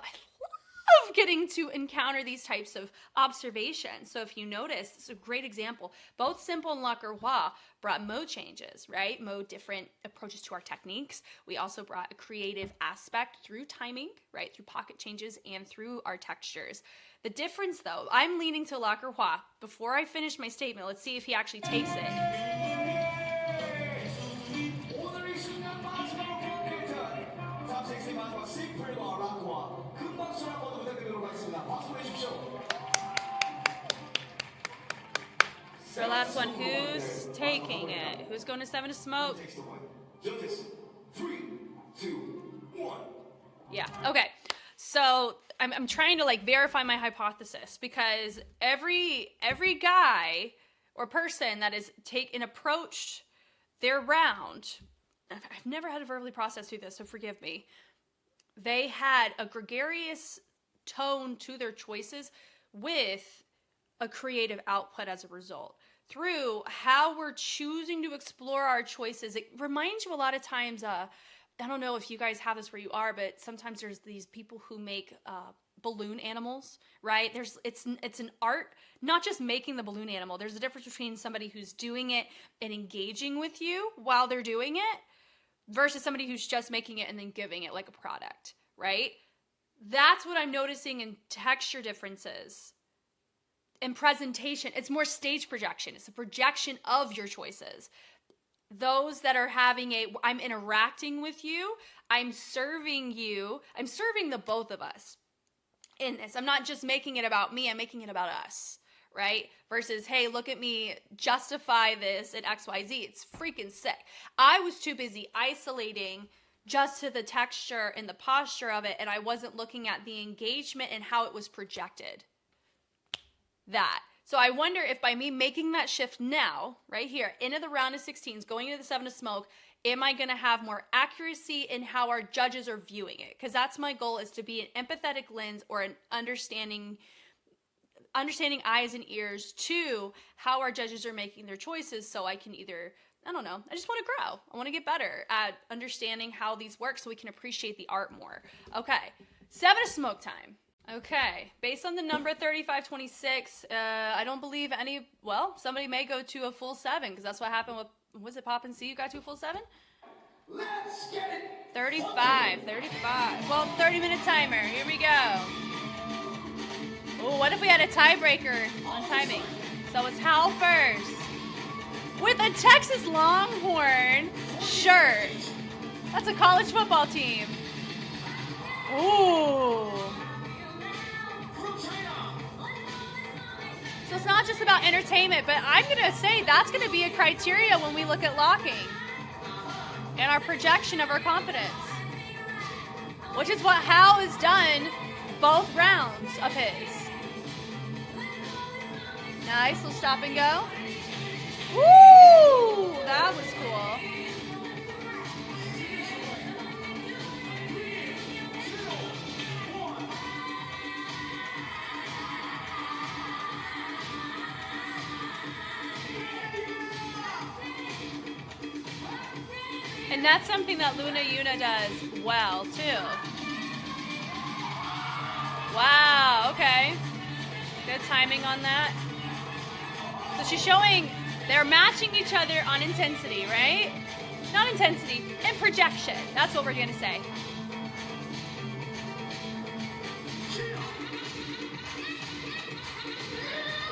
getting to encounter these types of observations. So if you notice, it's a great example. Both Simple and La Croix brought mode changes, right? Mode different approaches to our techniques. We also brought a creative aspect through timing, right? Through pocket changes and through our textures. The difference, though, I'm leaning to La Croix. Before I finish my statement, let's see if he actually takes it. So last one, who's taking it? Who's going to 7 to smoke? Judges, 3, 2, 1. Yeah, okay. So I'm trying to like verify my hypothesis, because every guy or person that is approached their round, I've never had to verbally process through this, so forgive me. They had a gregarious tone to their choices with a creative output as a result. Through how we're choosing to explore our choices, it reminds you a lot of times, I don't know if you guys have this where you are, but sometimes there's these people who make balloon animals, right? It's an art, not just making the balloon animal. There's a difference between somebody who's doing it and engaging with you while they're doing it versus somebody who's just making it and then giving it like a product, right? That's what I'm noticing in texture differences. In presentation, it's more stage projection. It's a projection of your choices. Those that are having I'm interacting with you, I'm serving you, I'm serving the both of us in this. I'm not just making it about me, I'm making it about us, right? Versus, hey, look at me, justify this in XYZ. It's freaking sick. I was too busy isolating just to the texture and the posture of it, and I wasn't looking at the engagement and how it was projected. That. So I wonder if by me making that shift now, right here, into the round of 16s, going into the 7 to smoke, am I going to have more accuracy in how our judges are viewing it? Because that's my goal, is to be an empathetic lens or an understanding eyes and ears to how our judges are making their choices, so I can either, I don't know, I just want to grow. I want to get better at understanding how these work so we can appreciate the art more. Okay, 7 to smoke time. Okay, based on the number 3526, I don't believe somebody may go to a full 7, because that's what happened with, was it Pop and C? You got to a full 7? Let's get it! 35. Well, 30-minute timer, here we go. Oh, what if we had a tiebreaker on timing? So it's Hal first. With a Texas Longhorn shirt. That's a college football team. Ooh. So it's not just about entertainment, but I'm going to say that's going to be a criteria when we look at locking and our projection of our confidence, which is what Hal has done both rounds of his. Nice, little stop and go. Woo! That was cool. And that's something that Luna Yuna does well, too. Wow, okay. Good timing on that. So she's showing they're matching each other on intensity, right? Not intensity, and projection. That's what we're going to say.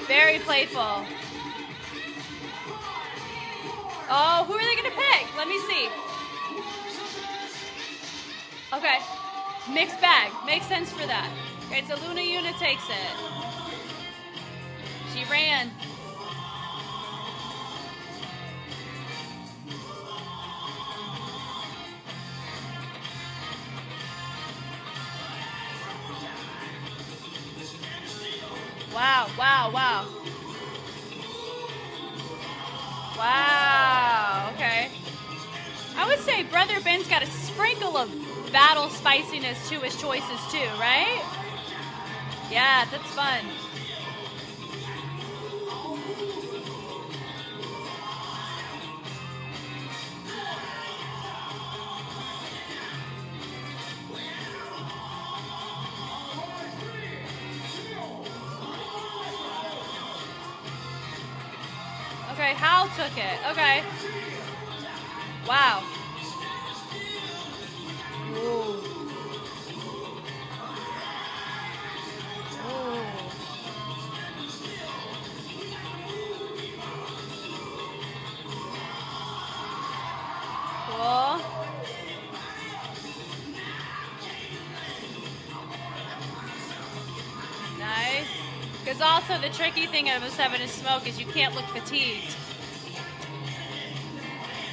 Very playful. Oh, who are they going to pick? Let me see. Okay. Mixed bag. Makes sense for that. Okay, so Luna Yuna takes it. She ran. Wow, wow, wow. Wow, okay. I would say Brother Ben's got a sprinkle of battle spiciness to his choices too, right? Yeah, that's fun. Okay, Hal took it. Okay. Wow. Ooh. Ooh. Cool. Nice. Because also the tricky thing of a 7 is smoke is you can't look fatigued.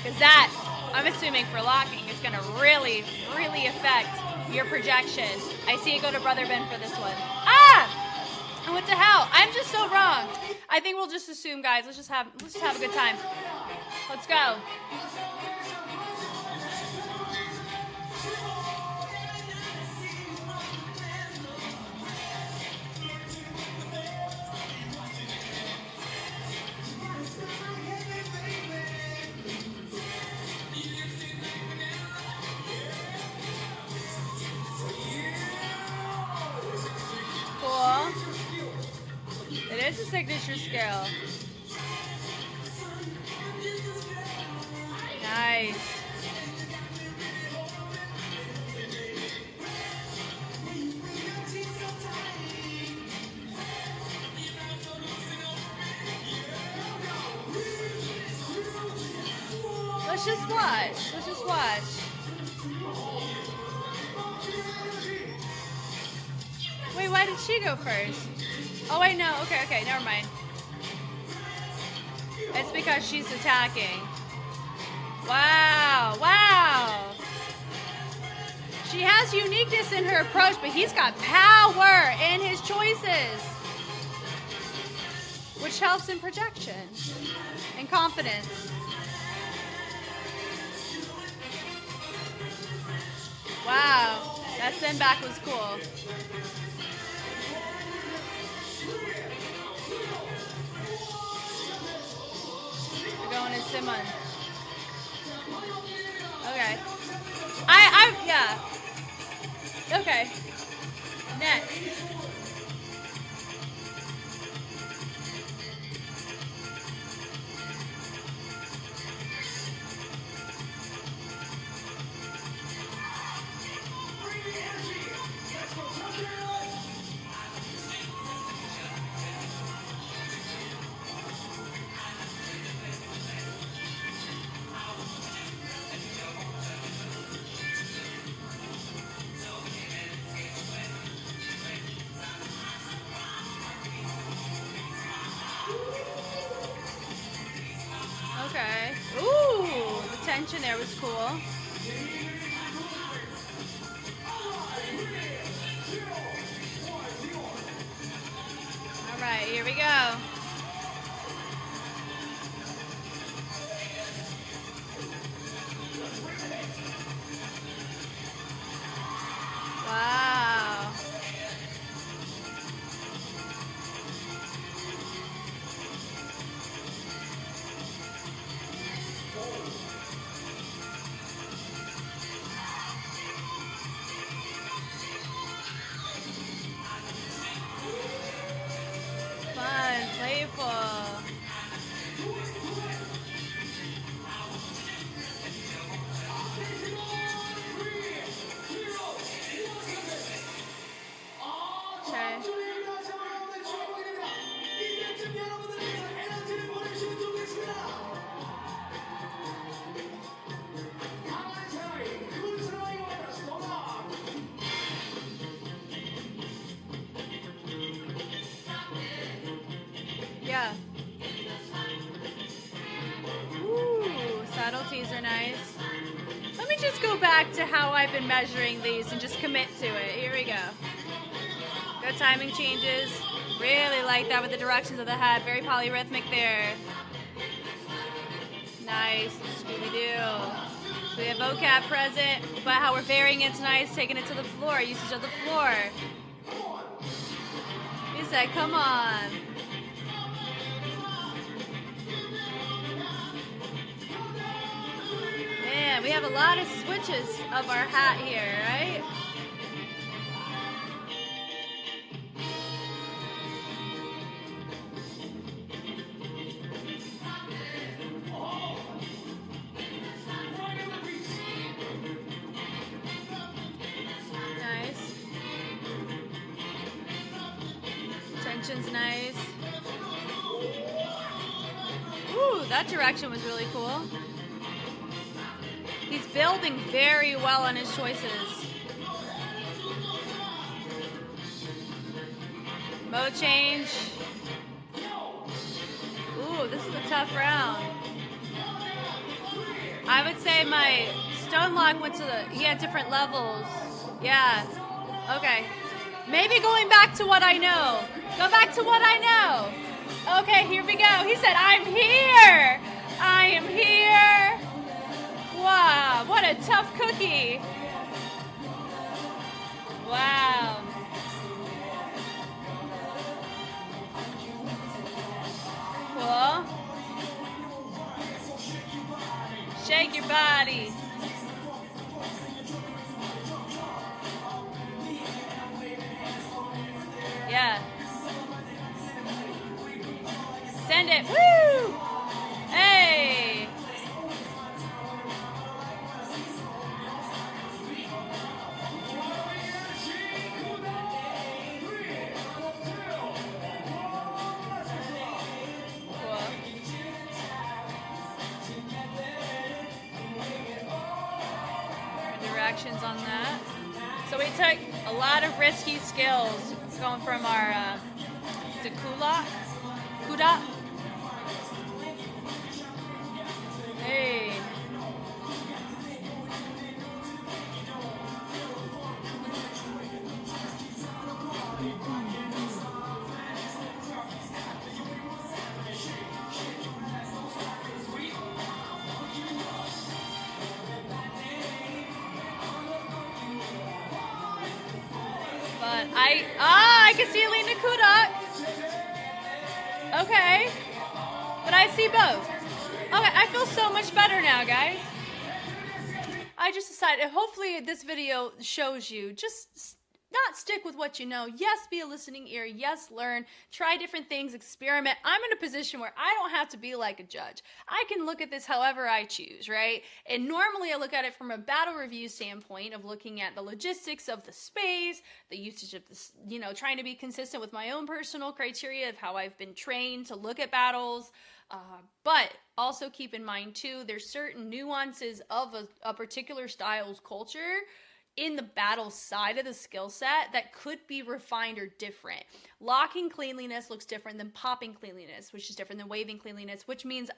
Because that, I'm assuming for locking, is going to really, really affect your projection. I see it go to Brother Ben for this one. Ah! I went to hell. I'm just so wrong. I think we'll just assume, guys. Let's just have a good time. Let's go. Cool. It is a signature skill. Nice. Let's just watch. Let's just watch. Wait, why did she go first? Oh, wait, no. Okay, never mind. It's because she's attacking. Wow, wow. She has uniqueness in her approach, but he's got power in his choices, which helps in projection and confidence. Wow, that send back was cool. We're going to Simon. Okay. Yeah. Okay. Next. Okay. Ooh, the tension there was cool. All right, here we go. Wow. how I've been measuring these and just commit to it. Here we go. Good timing changes. Really like that with the directions of the head. Very polyrhythmic there. Nice. Scooby-Doo. So we have vocab present, but how we're varying it's nice, taking it to the floor, usage of the floor. He said, come on. Man, we have a lot of switches of our hat here, right? Nice. Tension's nice. Ooh, that direction was really cool. He's building very well on his choices. Mode change. Ooh, this is a tough round. I would say my stone lock went to he had different levels. Yeah. Okay. Maybe going back to what I know. Go back to what I know. Okay, here we go. He said, I'm here. I am here. Wow, what a tough cookie. Wow. Cool. Shake your body. Yeah. Send it. Woo! Hey! Directions on that. So we took a lot of risky skills going from our the kuda. Hey. But I can see Alina Kudak. Okay. But I see both. Okay, I feel so much better now, guys. I just decided, hopefully this video shows you, just not stick with what you know. Yes, be a listening ear. Yes, learn. Try different things. Experiment. I'm in a position where I don't have to be like a judge. I can look at this however I choose, right? And normally I look at it from a battle review standpoint of looking at the logistics of the space, the usage of this, trying to be consistent with my own personal criteria of how I've been trained to look at battles. But also keep in mind too, there's certain nuances of a particular style's culture in the battle side of the skill set that could be refined or different. Locking cleanliness looks different than popping cleanliness, which is different than waving cleanliness, which means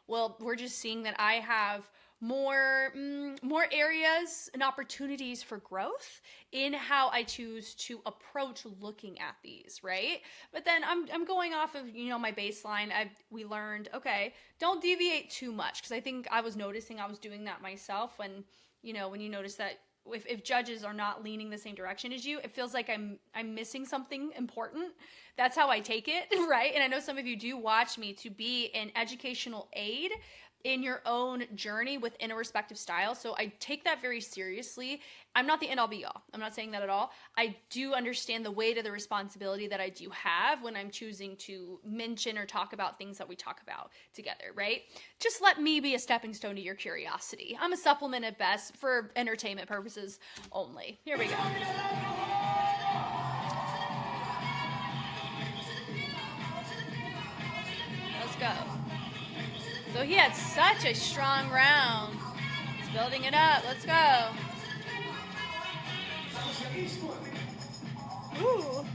we're just seeing that I have more areas and opportunities for growth in how I choose to approach looking at these, right? But then I'm going off of, my baseline. We learned, okay, don't deviate too much, because I think I was noticing I was doing that myself when you notice that if judges are not leaning the same direction as you, it feels like I'm missing something important. That's how I take it, right? And I know some of you do watch me to be an educational aid in your own journey within a respective style. So I take that very seriously. I'm not the end all be all. I'm not saying that at all. I do understand the weight of the responsibility that I do have when I'm choosing to mention or talk about things that we talk about together, right? Just let me be a stepping stone to your curiosity. I'm a supplement at best for entertainment purposes only. Here we go. Let's go. So he had such a strong round. He's building it up. Let's go. Ooh.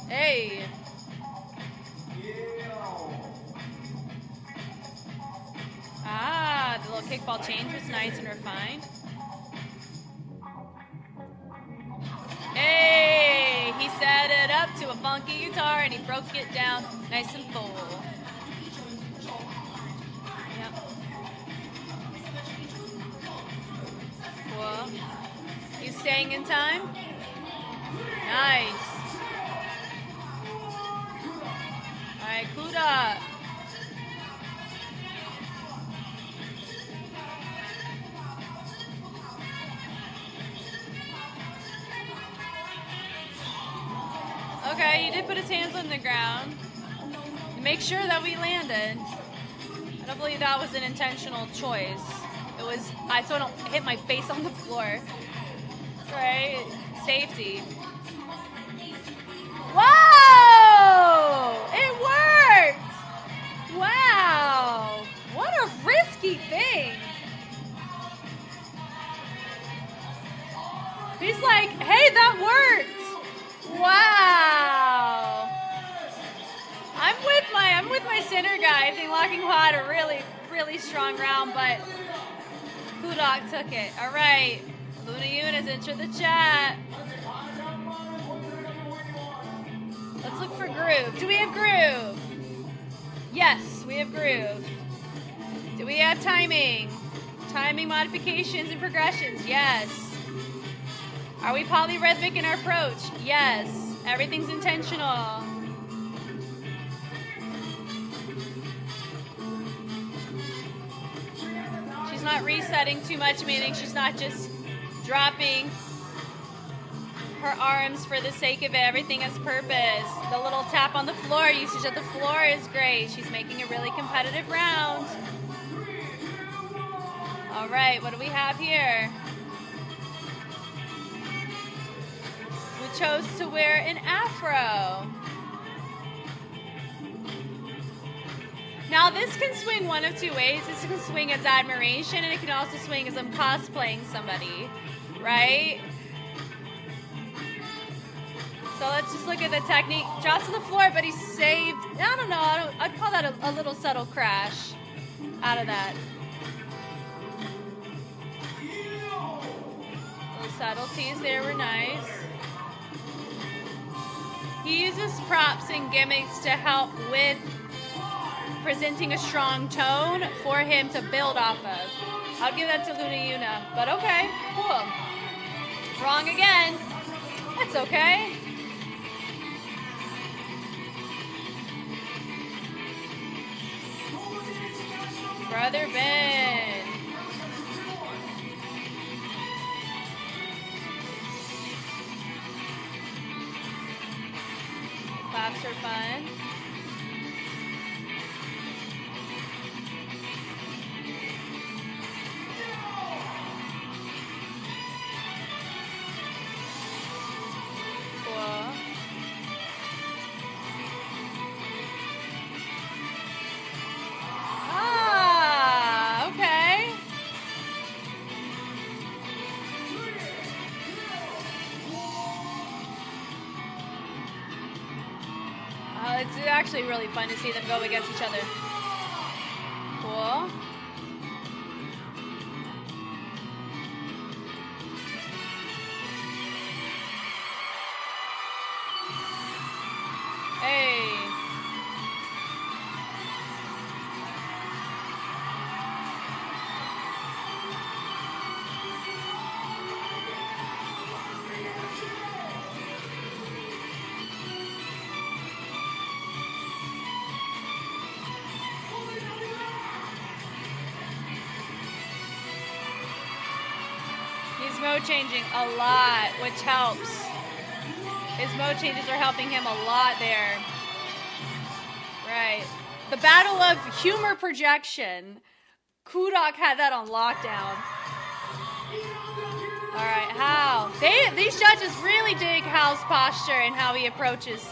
Hey. The little kickball change was nice and refined. Hey, he set it up to a funky guitar and he broke it down nice and full. Yep. Cool. He's staying in time. Nice. All right, Kuda. Okay, he did put his hands on the ground to make sure that we landed. I don't believe that was an intentional choice. It was, so I don't hit my face on the floor. Right? Safety. Whoa! It worked! Wow! What a risky thing! He's like, hey, that worked! Wow! I'm with my center guy. I think Locking had a really, really strong round, but Kudok took it. All right, Luna Yuna's entered the chat. Let's look for groove. Do we have groove? Yes, we have groove. Do we have timing? Timing modifications and progressions? Yes. Are we polyrhythmic in our approach? Yes. Everything's intentional. She's not resetting too much, meaning she's not just dropping her arms for the sake of it. Everything has purpose. The little tap on the floor, usage of the floor is great. She's making a really competitive round. All right, what do we have here? We chose to wear an afro. Now this can swing one of two ways. This can swing as admiration, and it can also swing as I'm cosplaying somebody, right? So let's just look at the technique. Drops to the floor, but he's saved. I don't know. I'd call that a little subtle crash out of that. Little subtleties there were nice. He uses props and gimmicks to help with presenting a strong tone for him to build off of. I'll give that to Luna Yuna, but okay, cool. Wrong again. That's okay. Brother Ben. Claps are fun. Cool. Ah, okay. It's actually really fun to see them go against each other. Cool. Hey. He's mode changing a lot, which helps. His mode changes are helping him a lot there. Right. The battle of humor projection. Kudok had that on lockdown. All right, Hal. These judges really dig Hal's posture and how he approaches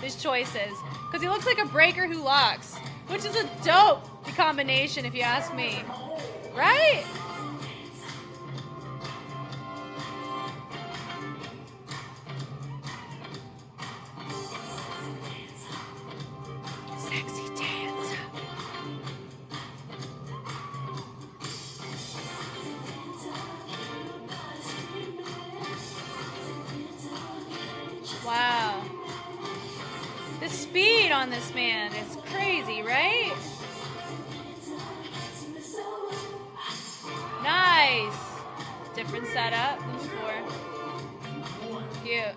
his choices. Because he looks like a breaker who locks, which is a dope combination if you ask me. Right? Sexy dance. Wow. The speed on this man is crazy, right? Nice. Different setup than before. Cute.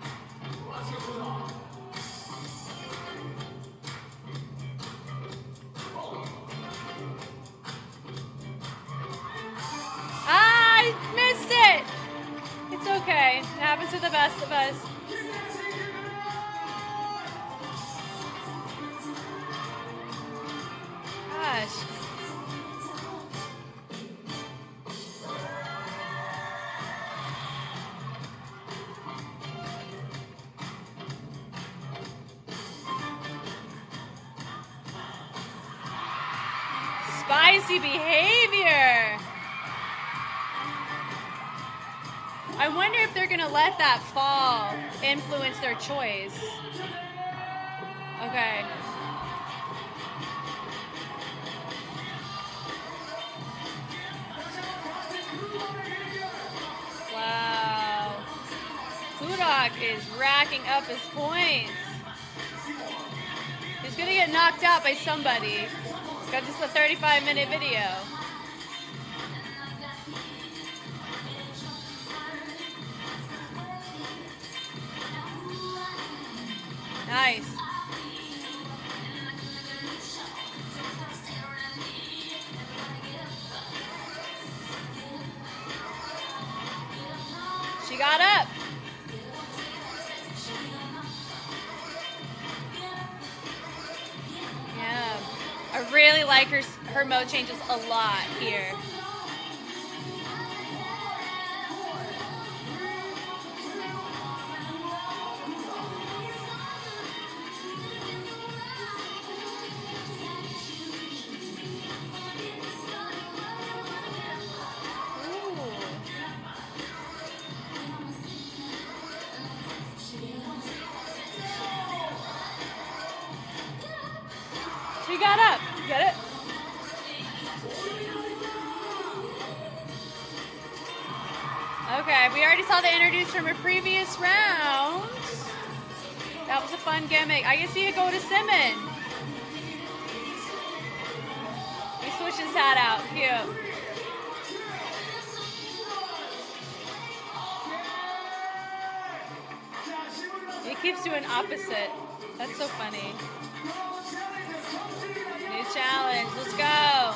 I missed it. It's okay. It happens to the best of us. Gosh. Spicy behavior. I wonder if they're gonna let that fall influence their choice. Okay. Wow. Kudok is racking up his points. He's gonna get knocked out by somebody because it's a 35-minute video. Nice. She got up. Yeah. I really like her mode changes a lot here. She got up. Get it? Okay, we already saw the introduce from a previous round. That was a fun gimmick. I can see it go to Simon. He switched his hat out. Cute. He keeps doing opposite. That's so funny. New challenge. Let's go.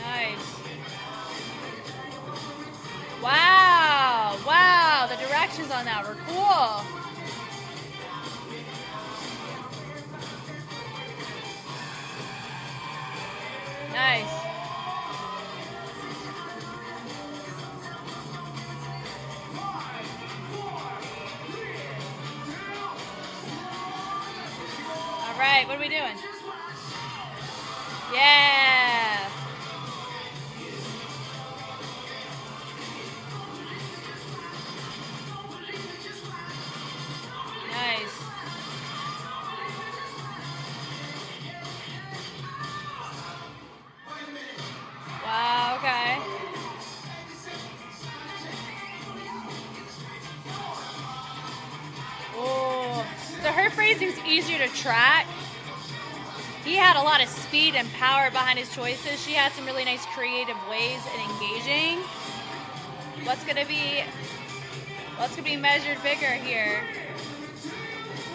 Nice. Wow. Wow. The directions on that were cool. Nice. All right, what are we doing? Yeah. Nice. Wow, okay. Oh, so her phrasing's easier to track. He had a lot of speed and power behind his choices. She had some really nice creative ways in engaging. What's gonna be measured bigger here?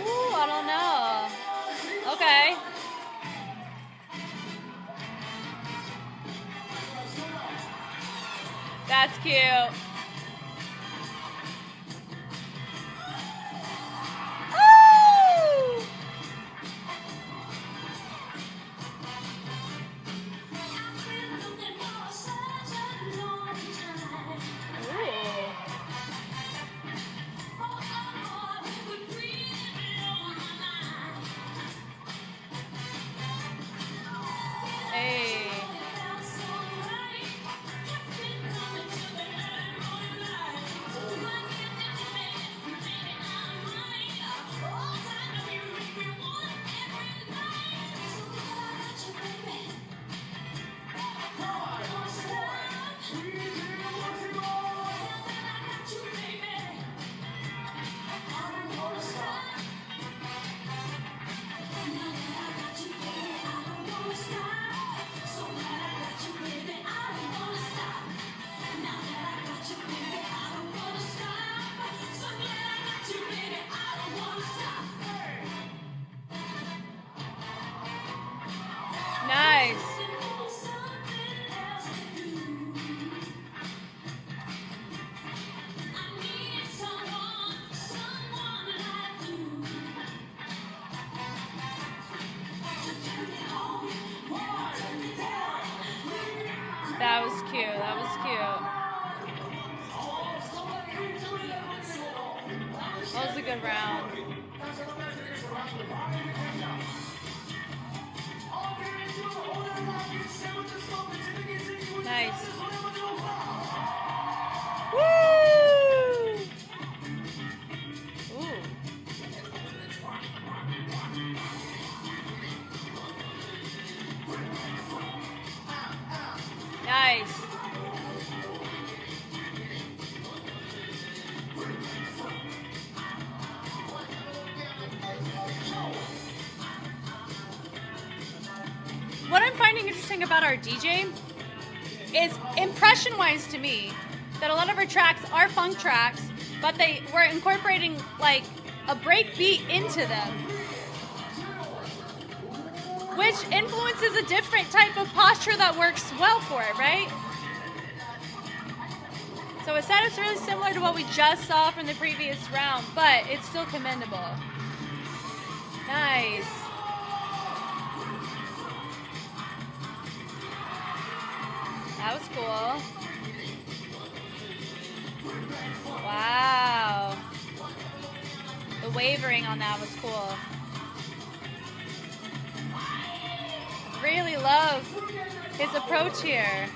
Ooh, I don't know. Okay. That's cute. Oh! Hey. That was cute. That was cute. That was a good round. Nice. Woo! Ooh. Nice. What I'm finding interesting about our DJ is, impression-wise to me, that a lot of our tracks are funk tracks, but we're incorporating like a break beat into them, which influences a different type of posture that works well for it, right? So it sounds really similar to what we just saw from the previous round, but it's still commendable. Nice. That was cool. Wow. The wavering on that was cool. Really love his approach here.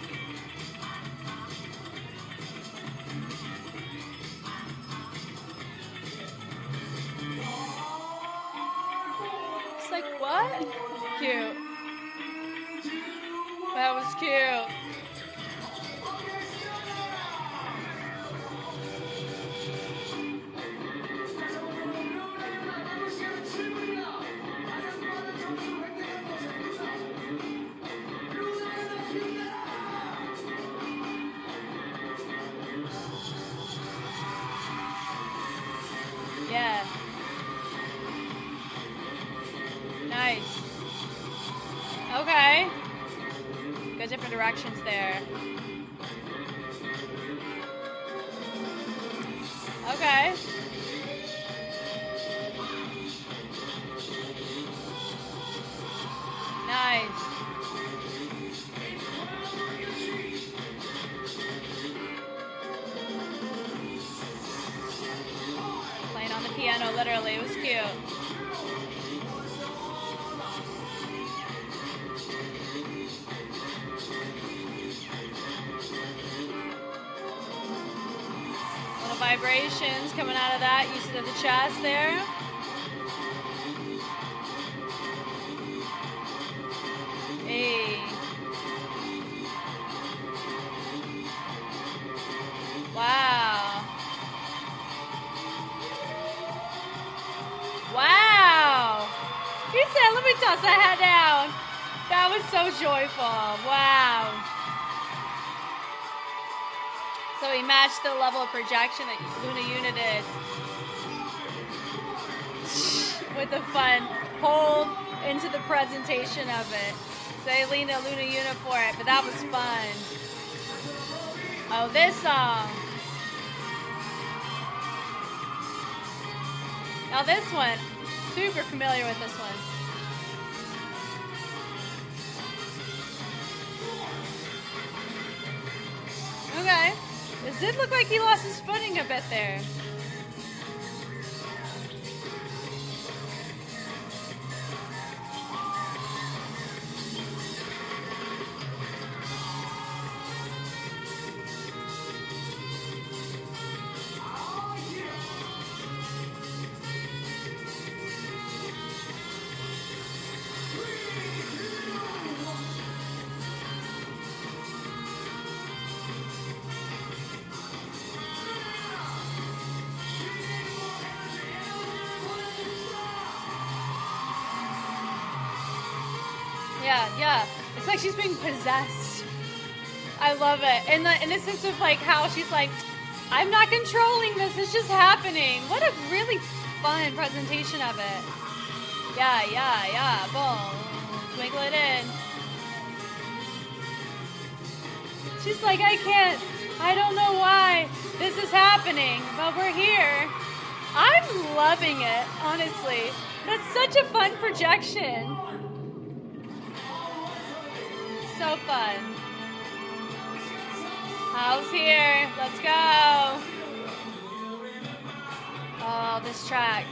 It's like, what? Cute. That was cute. Yeah. Nice. Okay. Go different directions there. Okay. Nice. Playing on the piano, literally. It was cute. Little vibrations coming out of that, use of the chest there. Hey. Wow. Wow. He said, let me toss that hat down. That was so joyful. Wow. So he matched the level of projection that Luna Una did. With the fun hold into the presentation of it. So they leaned at Luna Una for it, but that was fun. Oh, this song. Now this one, super familiar with this one. Okay. This did look like he lost his footing a bit there. Yeah. It's like she's being possessed. I love it. And the sense of like how she's like, I'm not controlling this, it's just happening. What a really fun presentation of it. Yeah. Boom. Twinkle it in. She's like, I don't know why this is happening, but we're here. I'm loving it, honestly. That's such a fun projection. So fun. How's here? Let's go. Oh, this track.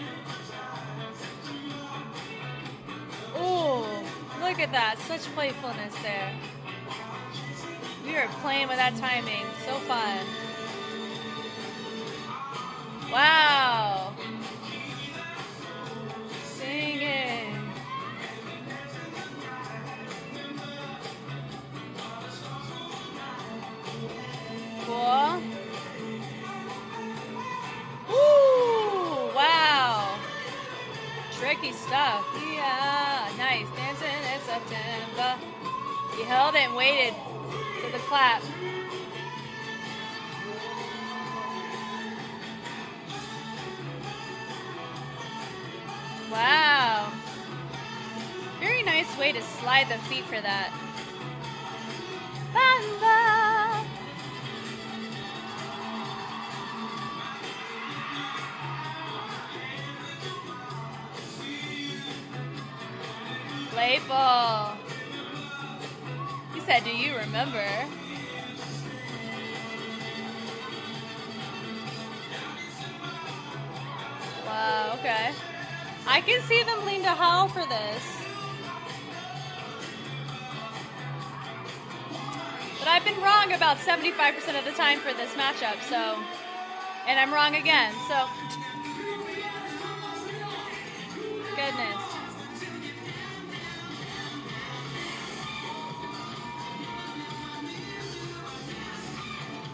Ooh, look at that. Such playfulness there. We are playing with that timing. So fun. Wow. Singing. Cool. Ooh, wow. Tricky stuff. Yeah, nice. Dancing in September. He held it and waited for the clap. Wow. Very nice way to slide the feet for that. Bamba. Playful. He said, do you remember? Wow, okay. I can see them lean to howl for this. But I've been wrong about 75% of the time for this matchup, so... And I'm wrong again, so... Goodness.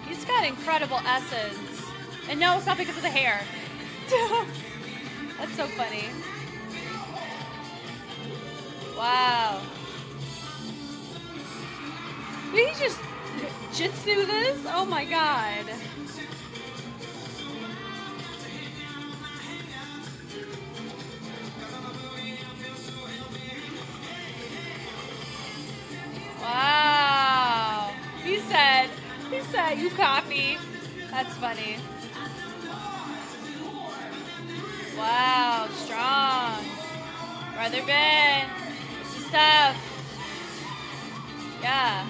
He's got incredible essence. And no, it's not because of the hair. That's so funny. Wow. Did he just jitsu this? Oh my god. Wow. He said, you copy. That's funny. Wow, strong. Brother Ben. This is tough. Yeah.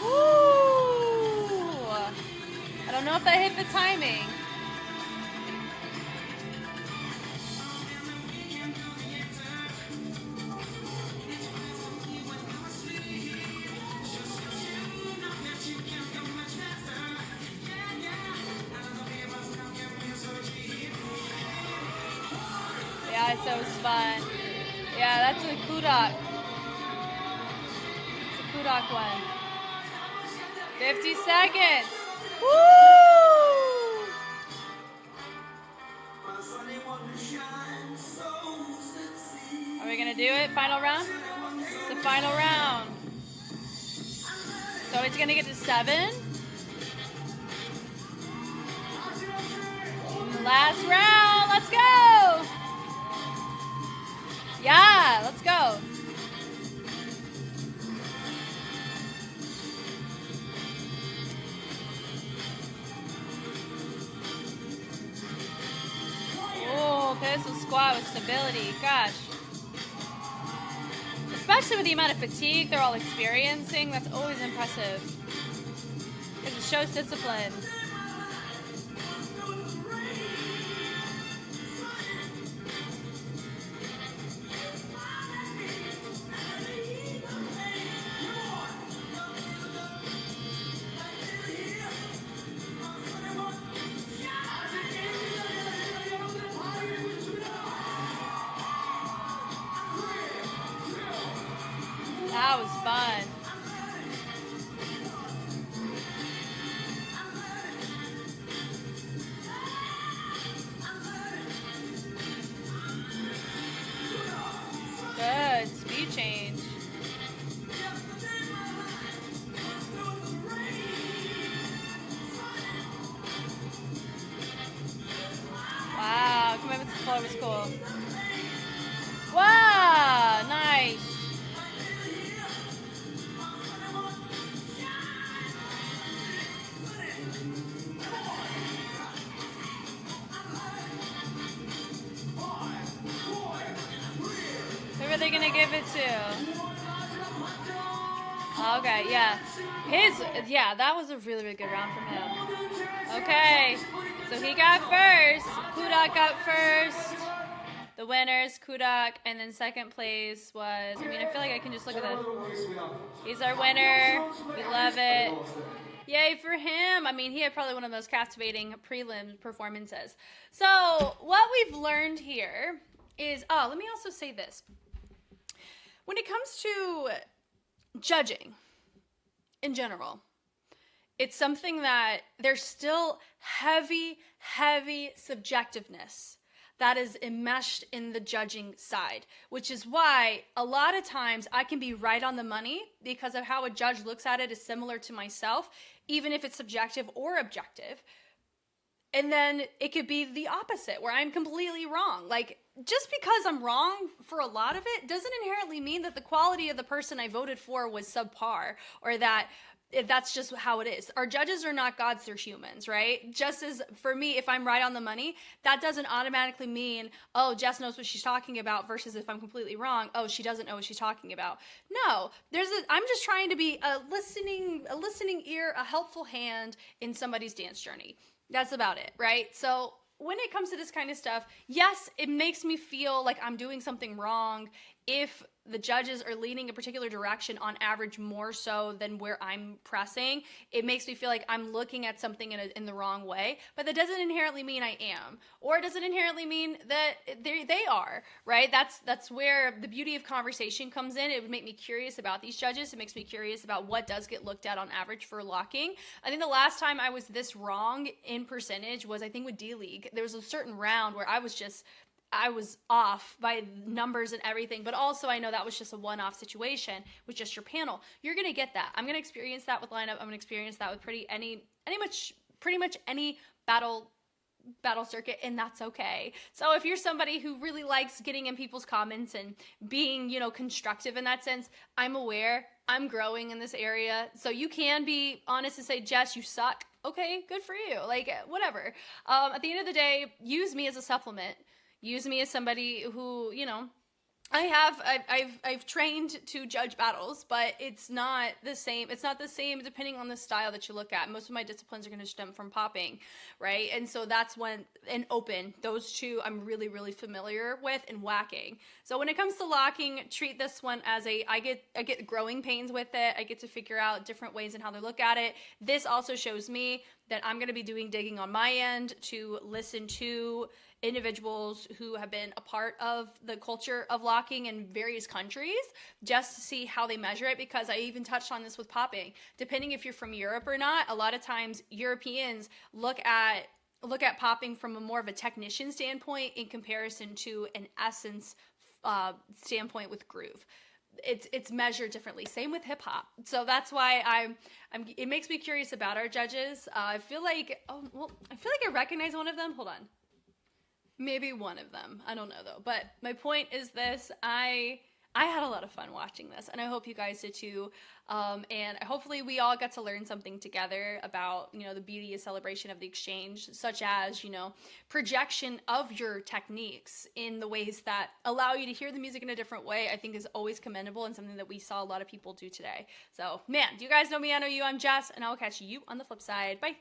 Woo! I don't know if that hit the timing. Yeah, so it was fun. Yeah, that's a Kudak. It's a Kudak one. 50 seconds. Woo! Are we gonna do it? Final round? It's the final round. So it's gonna get to 7. Last round, let's go! Yeah, let's go. Oh, pistol squat with stability. Gosh. Especially with the amount of fatigue they're all experiencing, that's always impressive. Because it shows discipline. That was fun. Good speed change. Wow, commitment to the floor was cool. Wow, nice. are they gonna give it to? Okay, yeah. That was a really, really good round from him. Okay, so he got first. Kudak got first. The winners, Kudak, and then second place was, I feel like I can just look at he's our winner. We love it. Yay for him. He had probably one of the most captivating prelim performances. So what we've learned here is, let me also say this. When it comes to judging in general, it's something that there's still heavy subjectiveness that is enmeshed in the judging side, which is why a lot of times I can be right on the money because of how a judge looks at it is similar to myself, even if it's subjective or objective. And then it could be the opposite, where I'm completely wrong. Like, just because I'm wrong for a lot of it doesn't inherently mean that the quality of the person I voted for was subpar, or that that's just how it is. Our judges are not gods, they're humans, right? Just as for me, if I'm right on the money, that doesn't automatically mean, oh, Jess knows what she's talking about, versus if I'm completely wrong, oh, she doesn't know what she's talking about. No, I'm just trying to be a listening ear, a helpful hand in somebody's dance journey. That's about it, right? So when it comes to this kind of stuff, yes, it makes me feel like I'm doing something wrong if the judges are leaning a particular direction on average more so than where I'm pressing. It makes me feel like I'm looking at something in the wrong way, but that doesn't inherently mean I am, or it doesn't inherently mean that they are, right? That's where the beauty of conversation comes in. It would make me curious about these judges. It makes me curious about what does get looked at on average for locking. I think the last time I was this wrong in percentage was, I think, with D-League. There was a certain round where I was off by numbers and everything, but also I know that was just a one-off situation with just your panel. You're going to get that. I'm going to experience that with lineup. I'm going to experience that with pretty much any battle circuit, and that's okay. So if you're somebody who really likes getting in people's comments and being, constructive in that sense, I'm aware. I'm growing in this area. So you can be honest and say, Jess, you suck. Okay, good for you. Like, whatever. At the end of the day, use me as a supplement. Use me as somebody who, I've trained to judge battles, but it's not the same. It's not the same depending on the style that you look at. Most of my disciplines are going to stem from popping, right? And so that's those two I'm really, really familiar with, and whacking. So when it comes to locking, treat this one as I get growing pains with it. I get to figure out different ways in how they look at it. This also shows me that I'm going to be doing digging on my end to listen to individuals who have been a part of the culture of locking in various countries, just to see how they measure it, because I even touched on this with popping. Depending if you're from Europe or not, a lot of times Europeans look at popping from a more of a technician standpoint in comparison to an essence standpoint with groove. It's measured differently. Same with hip hop. So that's why it makes me curious about our judges. I feel like I recognize one of them. Hold on. Maybe one of them. I don't know though. But my point is this: I had a lot of fun watching this, and I hope you guys did too. And hopefully we all got to learn something together about, the beauty and celebration of the exchange, such as, projection of your techniques in the ways that allow you to hear the music in a different way, I think is always commendable, and something that we saw a lot of people do today. So, man, do you guys know me? I know you. I'm Jess, and I'll catch you on the flip side. Bye.